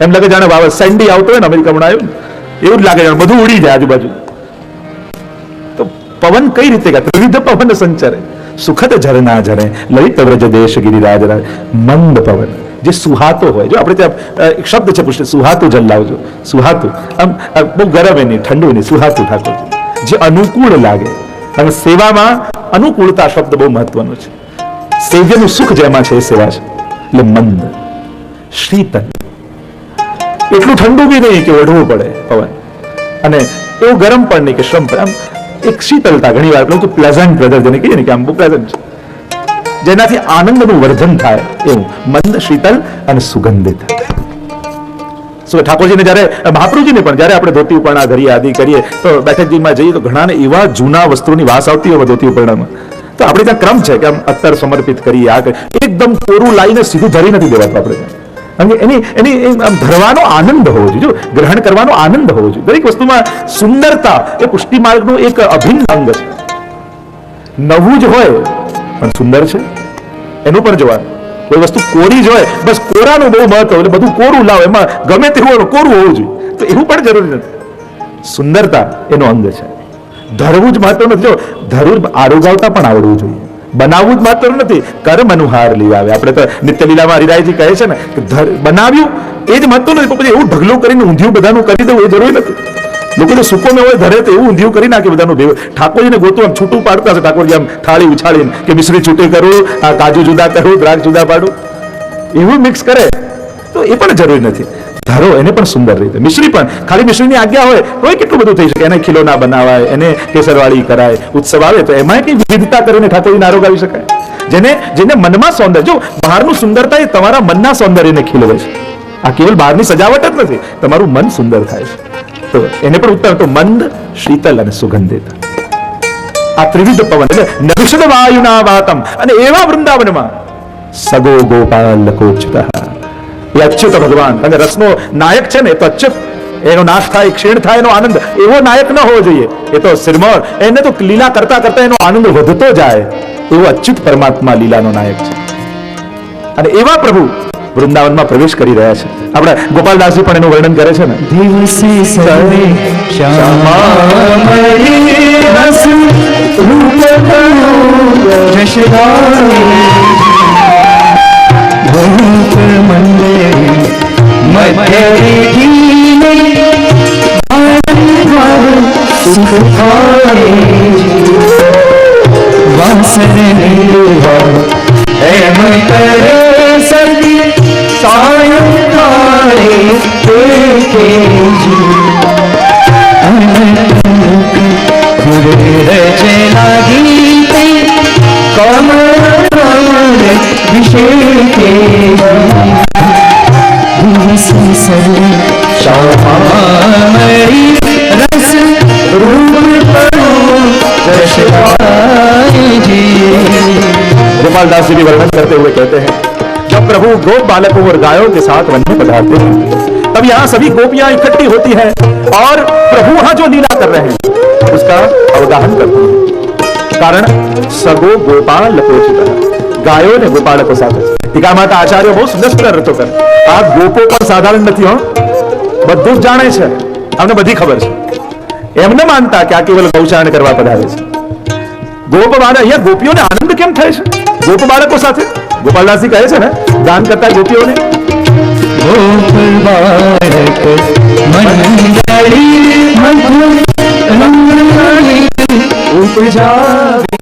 S2: એમ લાગે જાણે વાવા સેન્ડી આવતો હોય ને, અમેરિકામાં આવ્યું ને એવું જ લાગે, જાણે બધું ઉડી જાય આજુબાજુ. તો પવન કઈ રીતે ગયા? ત્રિવિધ પવન સંચરે, સુખદ ઝરણા ઝરે, લલિત વ્રજ દેશ ગિરિરાજ રાજ. મંદ પવન જે સુહાતો હોય, જો આપણે ત્યાં એક શબ્દ છે પુષ્ટ, સુહાતું જલ લાવજો. સુહાતું આમ બહુ ગરમ એ નહીં, ઠંડુ નહીં, સુહાતું ઠાકોરજી, જે અનુકૂળ લાગે. અને સેવામાં અનુકૂળતા શબ્દ બહુ મહત્વનો છે. સેવ્યનું સુખ જેમાં છે એ સેવા છે. એટલે મંદ, શીતલ, એટલું ઠંડુ બી નહીં કે ઓઢવું પડે પવન, અને એવું ગરમ પણ નહીં કે શ્રમ પડે. આમ એક શીતલતા, ઘણી વાર લોકો પ્લેઝન્ટ વેધર જેને કહીએ ને કે આમ બહુ પ્લેઝન્ટ છે, જેનાથી આનંદનું વર્ધન થાય એવું. મંદ, શીતલ અને સુગંધિત. ઠાકોરજીને જ્યારે મહાપ્રભુજીને પણ જ્યારે આપણે ધોતી ઉપરણા ઘરી આદિ કરીએ તો બેઠકજીમાં જઈએ તો ઘણાને એવા જૂના વસ્તુની વાસ આવતી હોય ધોતી ઉપરણામાં. તો આપણે ત્યાં ક્રમ છે કે આમ અત્તર સમર્પિત કરીએ, આ એકદમ કોરું લાઈને સીધું ધરી નથી દેવાતું આપણે ત્યાં. એની આમ ધરવાનો આનંદ હોવો જોઈએ, ગ્રહણ કરવાનો આનંદ હોવો જોઈએ. દરેક વસ્તુમાં સુંદરતા એ પુષ્ટિ માર્ગનું એક અભિન્ન અંગ છે. નવું જ હોય પણ સુંદર છે એનું પણ જોવાનું. કોઈ વસ્તુ કોરી જ હોય, બસ કોરાનું બહુ મહત્વ, એટલે બધું કોરું લાવો, એમાં ગમે તેવું કોરું હોવું જોઈએ, તો એવું પણ જરૂરી નથી. સુંદરતા એનો અંગ છે. ધરવું જ મહત્વ નથી. જો ધરું આરોગાવતા પણ આવડવું જોઈએ. બનાવવું જ મહત્વ નથી, કર્મ અનુહાર લીવાવે. આપણે તો નિત્ય લીલામાં હરિરાયજી કહે છે ને કે બનાવ્યું એ જ મહત્વ નથી, પછી એવું ઢગલું કરીને ઊંધિયું બધાનું કરી દેવું એ જરૂરી નથી. લોકો તો સુકો મેં હોય ધરે તો એવું ઊંધિયું કરી નાખે બધાનું ભેગું. ઠાકોરજીને ગોતું આમ છૂટું પાડતા હશે ઠાકોરજી, આમ થાળી ઉછાળીને કે મિશ્રી છૂટી કરું, આ કાજુ જુદા કરું, દ્રાક્ષ જુદા પાડું, એવું મિક્સ કરે તો એ પણ જરૂરી નથી. ધારો એને પણ સુંદર રીતે. મિશ્રી પણ ખાલી મિશ્રીની આજ્ઞા હોય તો કેટલું બધું થઈ શકે. એને ખીલોના બનાવાય, એને કેસરવાળી કરાય, ઉત્સવ આવે તો એમાં કઈ વિવિધતા કરીને ઠાકોરજીને આરોગાવી શકાય. જેને મનમાં સૌંદર્ય, જો બહારનું સુંદરતા એ તમારા મનના સૌંદર્યને ખીલવે છે. આ કેવલ બહારની સજાવટ જ નથી, તમારું મન સુંદર થાય છે. તો એને પણ ઉત્તર તો મંદ, શીતલ અને સુગંધિત. આ ત્રિવિધ પવન એટલે નવિશદ વાયુના વાતમ. અને એવા વૃંદાવનમાં સગો ગોપાલ કોચ્યુત, એ અચ્યુત ભગવાન. અને રસનો નાયક છે ને એ તો અચ્યુત, એનો નાશ થાય, ક્ષીણ થાય એનો આનંદ એવો નાયક ન હોવો જોઈએ. એ તો સિરમોર, એને તો લીલા કરતા કરતા એનો આનંદ વધતો જાય એવો અચ્યુત પરમાત્મા લીલાનો નાયક છે. અને એવા પ્રભુ વૃંદાવનમાં પ્રવેશ કરી રહ્યા છે. આપણે ગોપાલદાસજી પણ એનું વર્ણન કરે છે ને,
S1: દિવસે સવે શ્યામામણી રસ રૂપ ભૂપ મંડળી સુખ વાસન એમ કરે સદી સાયંકાળે રચે લાગી કમળ વિષેકે શ્યામામણી રસ રૂપ
S2: गोपालदास जी भी वर्णन करते हुए कहते हैं, जब प्रभु गोप बालकों और गायों के साथ वन में पधारते हैं तब यहाँ सभी गोपियां इकट्ठी होती हैं और प्रभु वहां जो लीला कर रहे हैं उसका अवगाहन करते हैं. कारण सगो गोपाल कोचित, गायों ने गोपालको સાથે. ટીકા માતા આચાર્ય બહુ સુંદર સુંદર રચો કરે. આ ગોપો પણ સાધારણ નથી હો, બધું જ જાણે છે, અમને બધી ખબર છે. એમ ન માનતા કે આ કેવલ ગૌચારણ કરવા પધારે છે. ગોપ બાળક, અહીંયા ગોપીઓને આનંદ કેમ થાય છે ગોપ બાળકો સાથે? ગોપાલદાસજી કહે છે ને, દાન કરતા ગોપીઓને
S1: ગોપ બાળક મંડળી મધુર ઉપજાવે